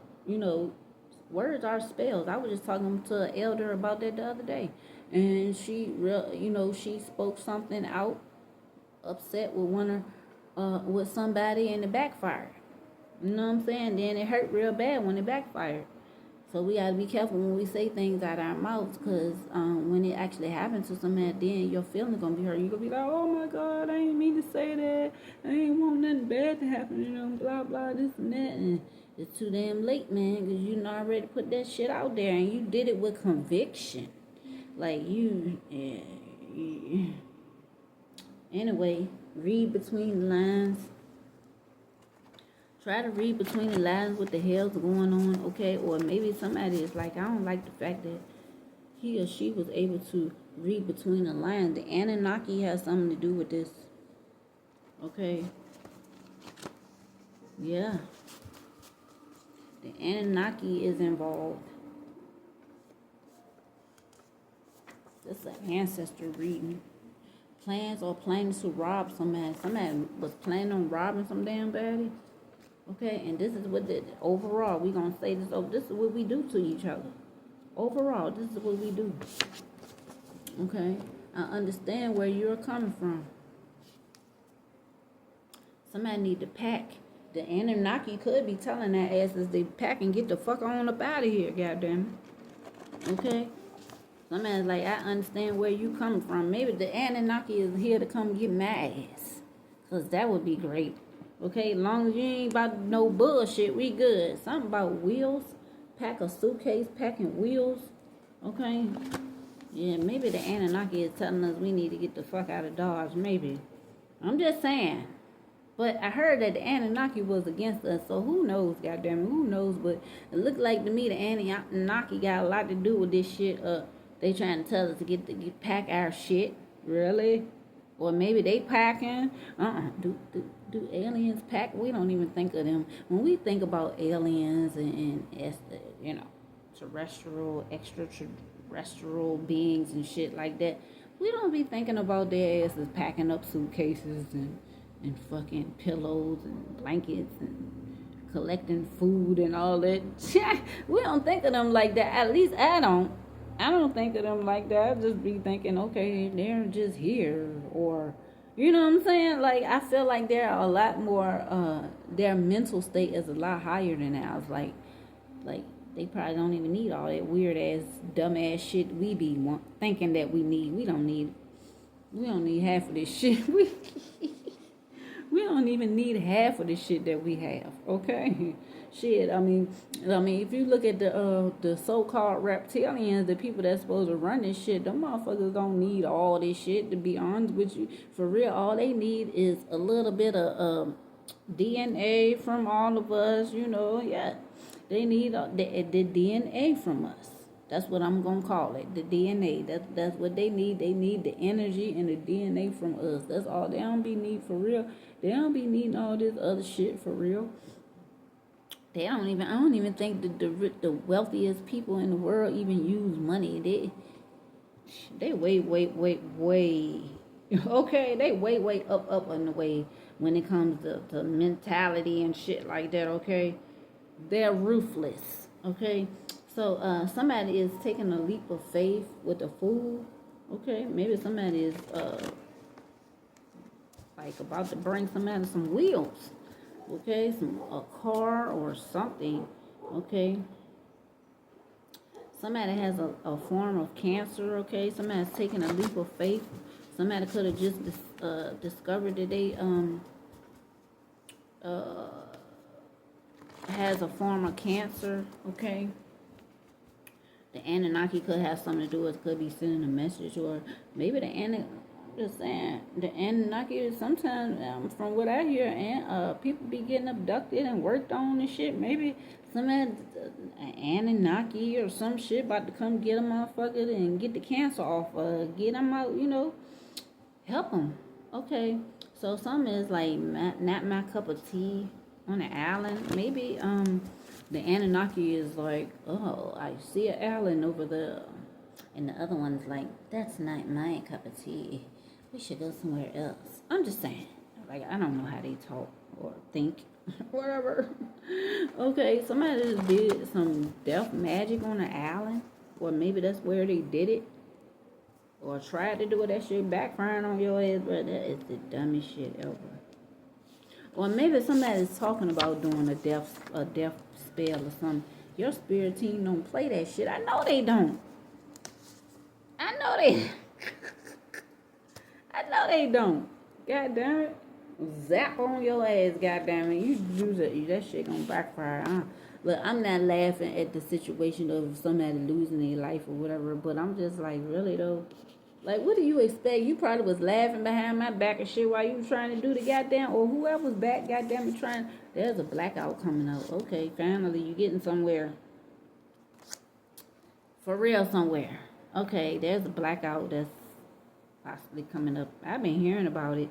words are spells. I was just talking to an elder about that the other day, and she spoke something out, upset with somebody, and it backfired. You know what I'm saying? Then it hurt real bad when it backfired. So we gotta be careful when we say things out of our mouths, because when it actually happens to somebody, then your feelings gonna be hurt. You gonna be like, oh my God, I ain't mean to say that. I ain't want nothing bad to happen, blah blah, this and that. And it's too damn late, man, because you already put that shit out there, and you did it with conviction. Like Anyway, read between the lines. Try to read between the lines what the hell's going on, okay? Or maybe somebody is like, I don't like the fact that he or she was able to read between the lines. The Annunaki has something to do with this, okay? Yeah. The Annunaki is involved. This is an ancestor reading. Plans or plans to rob somebody. Somebody was planning on robbing some damn baddie. Okay, and this is what overall, we're going to say this over. This is what we do to each other. Overall, this is what we do. Okay, I understand where you're coming from. Somebody need to pack. The Annunaki could be telling their asses they pack and get the fuck on up out of here, goddamn it. Okay? Somebody's like, I understand where you coming from. Maybe the Annunaki is here to come get my ass. Because that would be great. Okay, as long as you ain't about no bullshit, we good. Something about wheels. Pack a suitcase, packing wheels. Okay. Yeah, maybe the Anunnaki is telling us we need to get the fuck out of Dodge. Maybe. I'm just saying. But I heard that the Anunnaki was against us, so who knows, goddamn it, who knows? But it looked like to me the Anunnaki got a lot to do with this shit. They trying to tell us to get pack our shit. Really? Or maybe they packing. Do aliens pack? We don't even think of them. When we think about aliens and you know, terrestrial, extraterrestrial beings and shit like that, we don't be thinking about their asses packing up suitcases and fucking pillows and blankets and collecting food and all that. We don't think of them like that. At least I don't. I don't think of them like that. I just be thinking, okay, they're just here, or, you know what I'm saying? Like, I feel like they're a lot more, their mental state is a lot higher than ours. Like they probably don't even need all that weird ass, dumb ass shit we be thinking that we need. We don't need half of this shit. We don't even need half of the shit that we have, okay? Shit, I mean, if you look at the so-called reptilians, the people that's supposed to run this shit, them motherfuckers don't need all this shit, to be honest with you. For real, all they need is a little bit of DNA from all of us, you know, yeah. They need the DNA from us. That's what I'm going to call it, the DNA. That's what they need. They need the energy and the DNA from us. That's all. They don't be need for real. They don't be needing all this other shit for real. I don't even think the wealthiest people in the world even use money. They way, okay, they way up in the way when it comes to mentality and shit like that, okay? They're ruthless, okay? So somebody is taking a leap of faith with the food, okay? Maybe somebody is like about to bring somebody some wheels, okay? A car or something, okay? Somebody has a form of cancer, okay? Somebody's taking a leap of faith. Somebody could have just discovered that they has a form of cancer, okay? The Anunnaki could have something to do with it, could be sending a message, or maybe I'm just saying, the Anunnaki, sometimes, from what I hear, and people be getting abducted and worked on and shit. Maybe somebody, an Anunnaki or some shit about to come get a motherfucker and get the cancer off, get them out, you know, help them. Okay, so some is like not my cup of tea on an island. Maybe the Anunnaki is like, oh, I see an island over there, and the other one's like, that's not my cup of tea. We should go somewhere else. I'm just saying, like, I don't know how they talk or think, whatever. Okay, somebody just did some death magic on an island, or maybe that's where they did it, or tried to do it. That shit backfiring on your ass, but that is the dumbest shit ever. Or maybe somebody's talking about doing a death spell or something. Your spirit team don't play that shit. I know they don't. I know they don't. God damn it. Zap on your ass, god damn it. You do that shit gonna backfire. Look, I'm not laughing at the situation of somebody losing their life or whatever, but I'm just like, really though? Like, what do you expect? You probably was laughing behind my back and shit while you was trying to do the goddamn, or whoever's back, goddamn it, trying. There's a blackout coming up. Okay, finally, you getting somewhere. For real, somewhere. Okay, there's a blackout that's possibly coming up. I've been hearing about it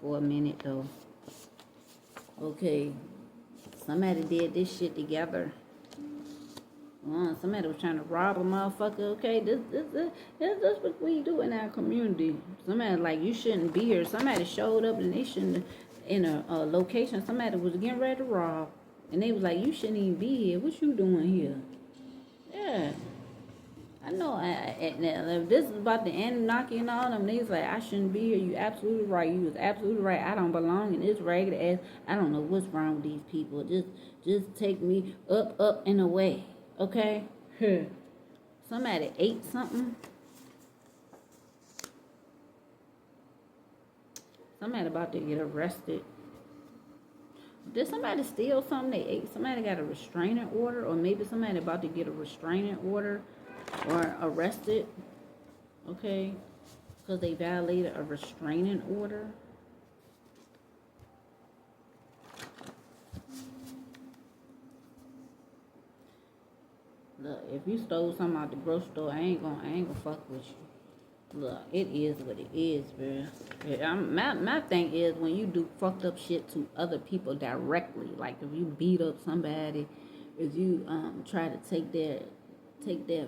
for a minute, though. Okay, somebody did this shit together. Somebody was trying to rob a motherfucker. Okay, this what we do in our community. Somebody like, you shouldn't be here. Somebody showed up and they shouldn't, in a location somebody was getting ready to rob, and they was like, you shouldn't even be here. What you doing here? Yeah, I know. If this is about the Annunaki and all them, they was like, I shouldn't be here. You absolutely right. You was absolutely right. I don't belong in this ragged ass. I don't know what's wrong with these people. Just take me up and away. Okay? Somebody ate something. Somebody about to get arrested. Did somebody steal something they ate? Somebody got a restraining order, or maybe somebody about to get a restraining order or arrested, okay, because they violated a restraining order. Look, if you stole something out the grocery store, I ain't gonna fuck with you. Look, it is what it is, bro. Yeah, my thing is when you do fucked up shit to other people directly, like if you beat up somebody, if you try to take their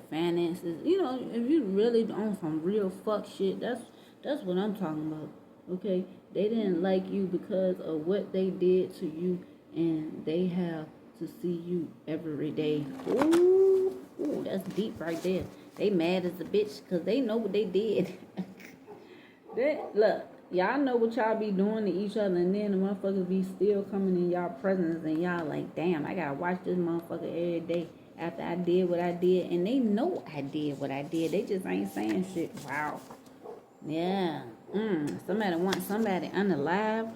finances, you know, if you really on some real fuck shit, that's what I'm talking about. Okay, they didn't like you because of what they did to you, and they have to see you every day. Ooh, that's deep right there. They mad as a bitch because they know what they did. Look, y'all know what y'all be doing to each other, and then the motherfuckers be still coming in y'all presence, and y'all like, damn, I gotta watch this motherfucker every day after I did what I did, and they know I did what I did. They just ain't saying shit. Wow. Yeah. Somebody wants somebody unalived.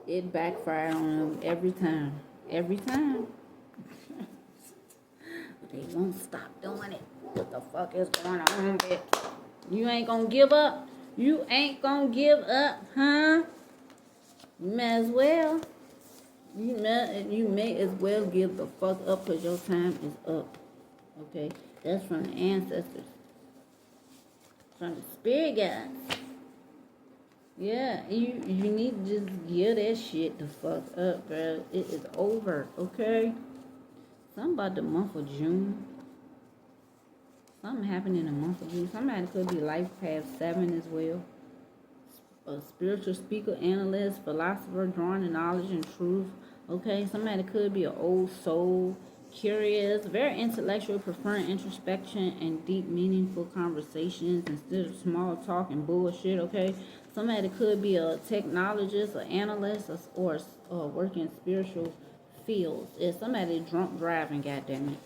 It backfired on them every time. Every time. They won't stop doing it. What the fuck is going on, bitch? You ain't gonna give up? You ain't gonna give up, huh? You may as well. You may as well give the fuck up because your time is up. Okay? That's from the ancestors. From the spirit guides. Yeah, you need to just give that shit the fuck up, bro. It is over, okay? Something about the month of June. Something happened in the month of June. Somebody could be life path 7 as well. A spiritual speaker, analyst, philosopher, drawing in knowledge and truth. Okay, somebody could be an old soul, curious, very intellectual, preferring introspection and deep, meaningful conversations instead of small talk and bullshit. Okay, somebody could be a technologist, an analyst, or work in spiritual fields. If somebody drunk driving, goddammit.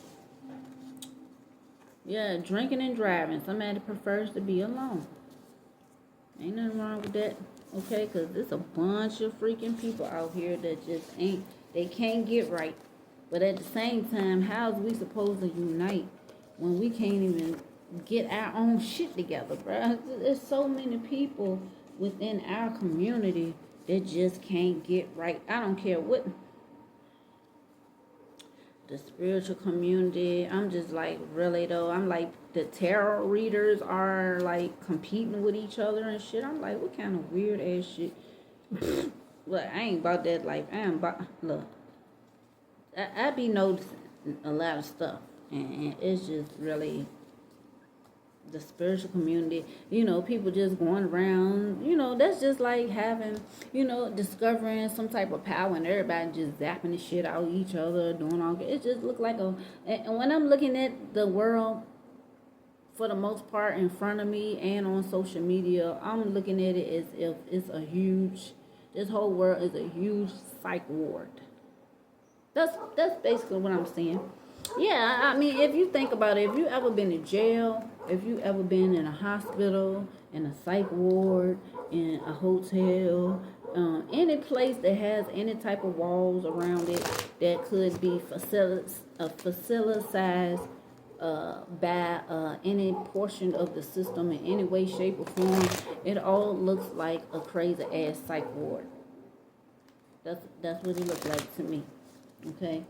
Yeah, drinking and driving. Somebody prefers to be alone. Ain't nothing wrong with that. Okay, because there's a bunch of freaking people out here that just they can't get right. But at the same time, how's we supposed to unite when we can't even get our own shit together, bro? There's so many people within our community that just can't get right. I don't care what the spiritual community. I'm just like, really though, I'm like, the tarot readers are like competing with each other and shit. I'm like, what kind of weird ass shit? Look, I ain't about that life. I am about, look, I be noticing a lot of stuff, and it's just really the spiritual community, you know, people just going around, you know, that's just like having, you know, discovering some type of power and everybody just zapping the shit out of each other, doing all, it just look like a, and when I'm looking at the world, for the most part, in front of me and on social media, I'm looking at it as if it's a huge, this whole world is a huge psych ward. That's basically what I'm saying. Yeah, I mean, if you think about it, if you ever been in jail, if you ever been in a hospital, in a psych ward, in a hotel, any place that has any type of walls around it that could be facilitized by any portion of the system in any way, shape, or form, it all looks like a crazy ass psych ward. That's what it looks like to me. Okay.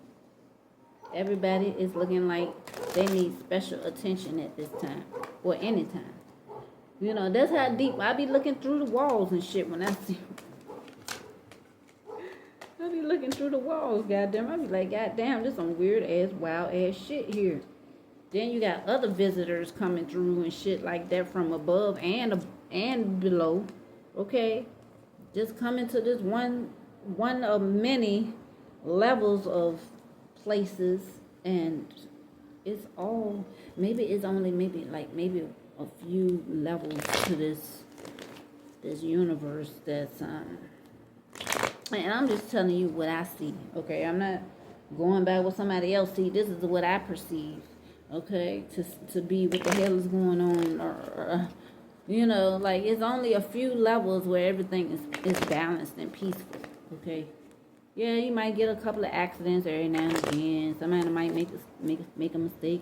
Everybody is looking like they need special attention at this time or any time. You know, that's how deep I be looking through the walls and shit when I see. I be looking through the walls, goddamn. I be like, goddamn, there's some weird ass, wild ass shit here. Then you got other visitors coming through and shit like that from above and below. Okay, just coming to this one of many levels of places, and it's all, maybe it's only maybe a few levels to this universe that's and I'm just telling you what I see. Okay, I'm not going by what somebody else see. This is what I perceive. Okay, to be what the hell is going on, or You know, like it's only a few levels where everything is balanced and peaceful. Okay. Yeah, you might get a couple of accidents every now and again. Somebody might make a mistake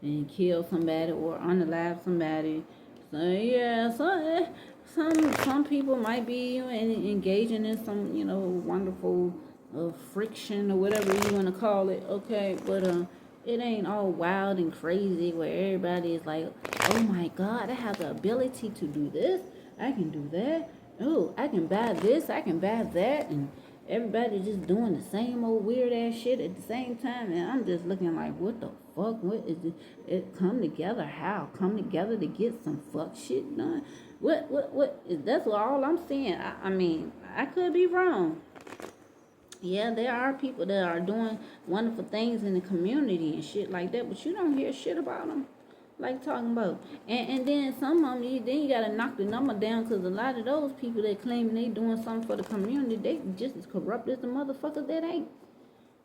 and kill somebody or unalive somebody. So yeah, some people might be engaging in some wonderful friction or whatever you want to call it. Okay, but it ain't all wild and crazy where everybody is like, oh my God, I have the ability to do this. I can do that. Oh, I can buy this. I can buy that. And everybody just doing the same old weird ass shit at the same time. And I'm just looking like, what the fuck? What is it come together? How? Come together to get some fuck shit done? What? That's all I'm seeing. I mean, I could be wrong. Yeah, there are people that are doing wonderful things in the community and shit like that, but you don't hear shit about them. Like talking about. And then some of them, you got to knock the number down because a lot of those people that claim they doing something for the community, they just as corrupt as the motherfuckers that ain't.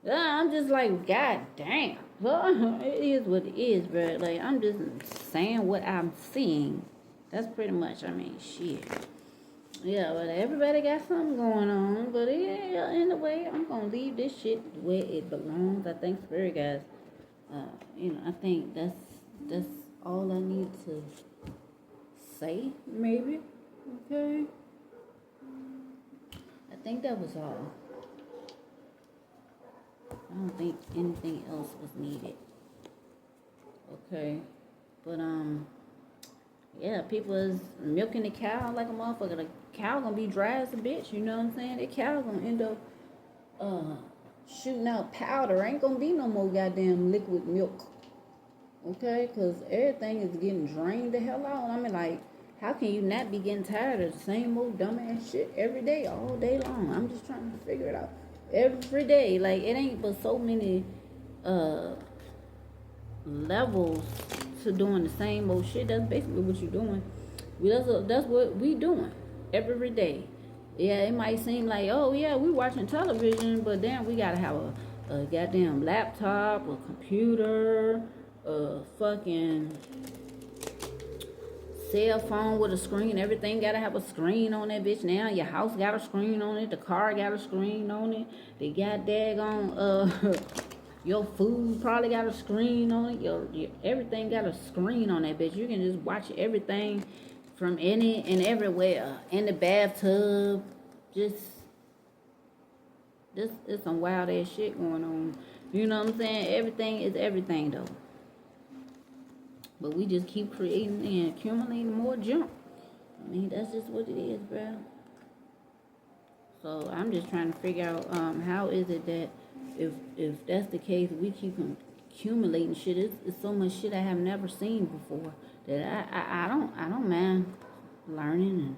I'm just like, God damn. Well, it is what it is, bro. Like, I'm just saying what I'm seeing. That's pretty much, I mean, shit. Yeah, but everybody got something going on. But yeah, in a way, I'm gonna leave this shit where it belongs. I think spirit guys. I think that's all I need to say. Maybe. Okay. I think that was all. I don't think anything else was needed. Okay, but yeah, people is milking the cow like a motherfucker. The cow gonna be dry as a bitch, you know what I'm saying? The cow gonna end up shooting out powder. Ain't gonna be no more goddamn liquid milk. Okay, because everything is getting drained the hell out. I mean, like, how can you not be getting tired of the same old dumbass shit every day, all day long? I'm just trying to figure it out. Every day, like, it ain't but so many levels to doing the same old shit. That's basically what you're doing. That's what we doing every day. Yeah, it might seem like, oh yeah, we watching television, but then we gotta have a goddamn laptop, a computer, a fucking cell phone with a screen. Everything gotta have a screen on that bitch now. Your house got a screen on it. The car got a screen on it. They got daggone your food probably got a screen on it. Your everything got a screen on that bitch. You can just watch everything from any and everywhere. In the bathtub. Just this is some wild ass shit going on. You know what I'm saying? Everything is everything though. But we just keep creating and accumulating more junk. I mean, that's just what it is, bro. So I'm just trying to figure out how is it that if that's the case, we keep accumulating shit. It's so much shit I have never seen before that I don't mind learning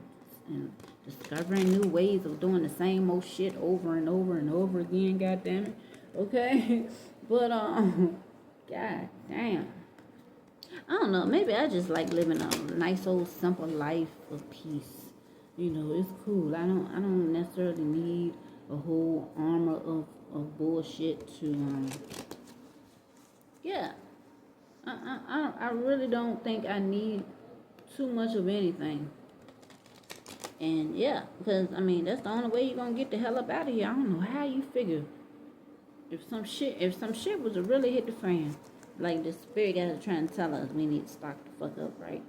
and discovering new ways of doing the same old shit over and over and over again. God damn it. Okay, but god damn. I don't know, maybe I just like living a nice old simple life of peace. You know, it's cool. I don't necessarily need a whole armor of bullshit to yeah. I really don't think I need too much of anything. And yeah, because I mean that's the only way you're gonna get the hell up out of here. I don't know how you figure if some shit was to really hit the fan. Like the spirit guys are trying to tell us we need to stock the fuck up, right?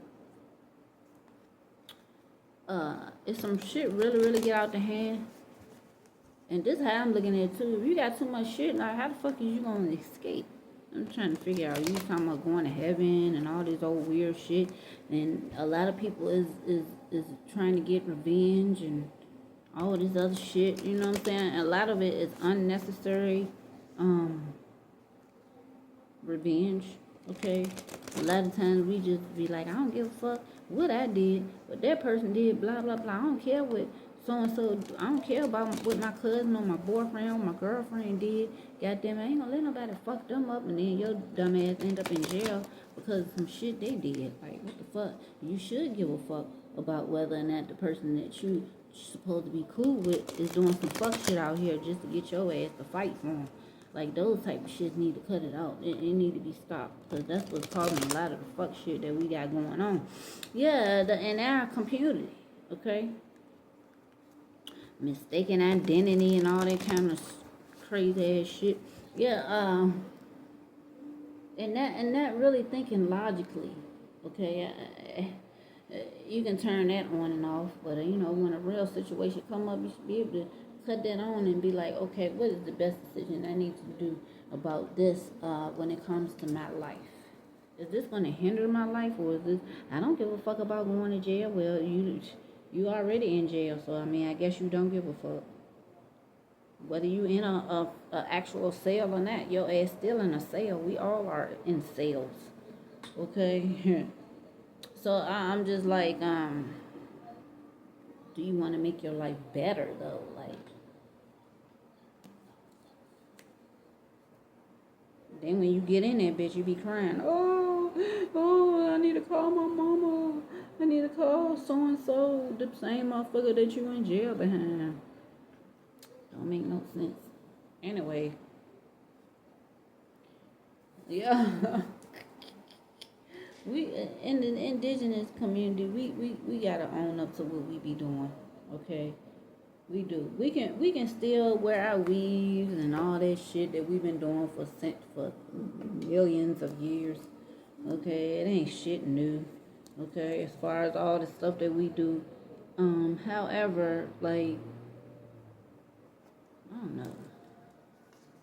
If some shit really get out the hand, and this is how I'm looking at it too. If you got too much shit, like how the fuck is you gonna escape? I'm trying to figure out. You talking about going to heaven and all this old weird shit, and a lot of people is trying to get revenge and all this other shit. You know what I'm saying? And a lot of it is unnecessary. Revenge, okay? A lot of times we just be like, I don't give a fuck what I did, what that person did, blah, blah, blah. I don't care what so-and-so, I don't care about what my cousin or my boyfriend or my girlfriend did. Goddamn, I ain't gonna let nobody fuck them up and then your dumb ass end up in jail because of some shit they did. Like, what the fuck? You should give a fuck about whether or not the person that you supposed to be cool with is doing some fuck shit out here just to get your ass to fight for them. Like, those type of shit need to cut it out. It need to be stopped. Because that's what's causing a lot of the fuck shit that we got going on. Yeah, in our community. Okay? Mistaken identity and all that kind of crazy ass shit. Yeah, and that really thinking logically. Okay? You can turn that on and off, but when a real situation come up, you should be able to cut that on and be like, okay, what is the best decision I need to do about this when it comes to my life? Is this going to hinder my life, or is this? I don't give a fuck about going to jail. Well, you already in jail, so I mean, I guess you don't give a fuck. Whether you in a actual cell or not, your ass still in a cell. We all are in cells, okay? So I'm just like, do you want to make your life better though? Like, then when you get in there, bitch, you be crying. Oh, I need to call my mama. I need to call so and so, the same motherfucker that you in jail behind. Don't make no sense. Anyway, yeah. We in the indigenous community, we gotta own up to what we be doing, okay? We do. We can still wear our weaves and all that shit that we've been doing for millions of years, okay? It ain't shit new, okay? As far as all the stuff that we do, however, like, I don't know.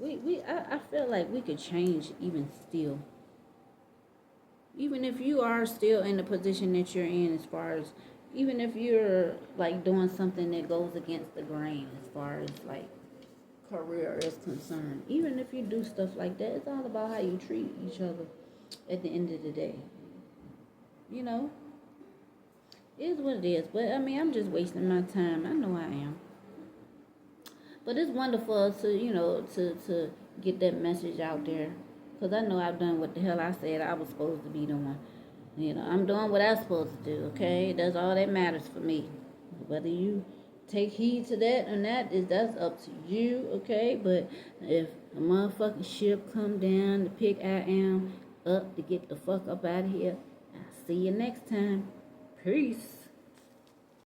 I feel like we could change even still. Even if you are still in the position that you're in, as far as, even if you're like doing something that goes against the grain as far as like career is concerned, even if you do stuff like that, it's all about how you treat each other at the end of the day. You know, it is what it is. But I mean, I'm just wasting my time. I know I am. But it's wonderful to get that message out there. Because I know I've done what the hell I said I was supposed to be doing. I'm doing what I'm supposed to do, okay? That's all that matters for me. Whether you take heed to that or not, that's up to you, okay? But if a motherfucking ship come down to pick I am up to get the fuck up out of here, I'll see you next time. Peace.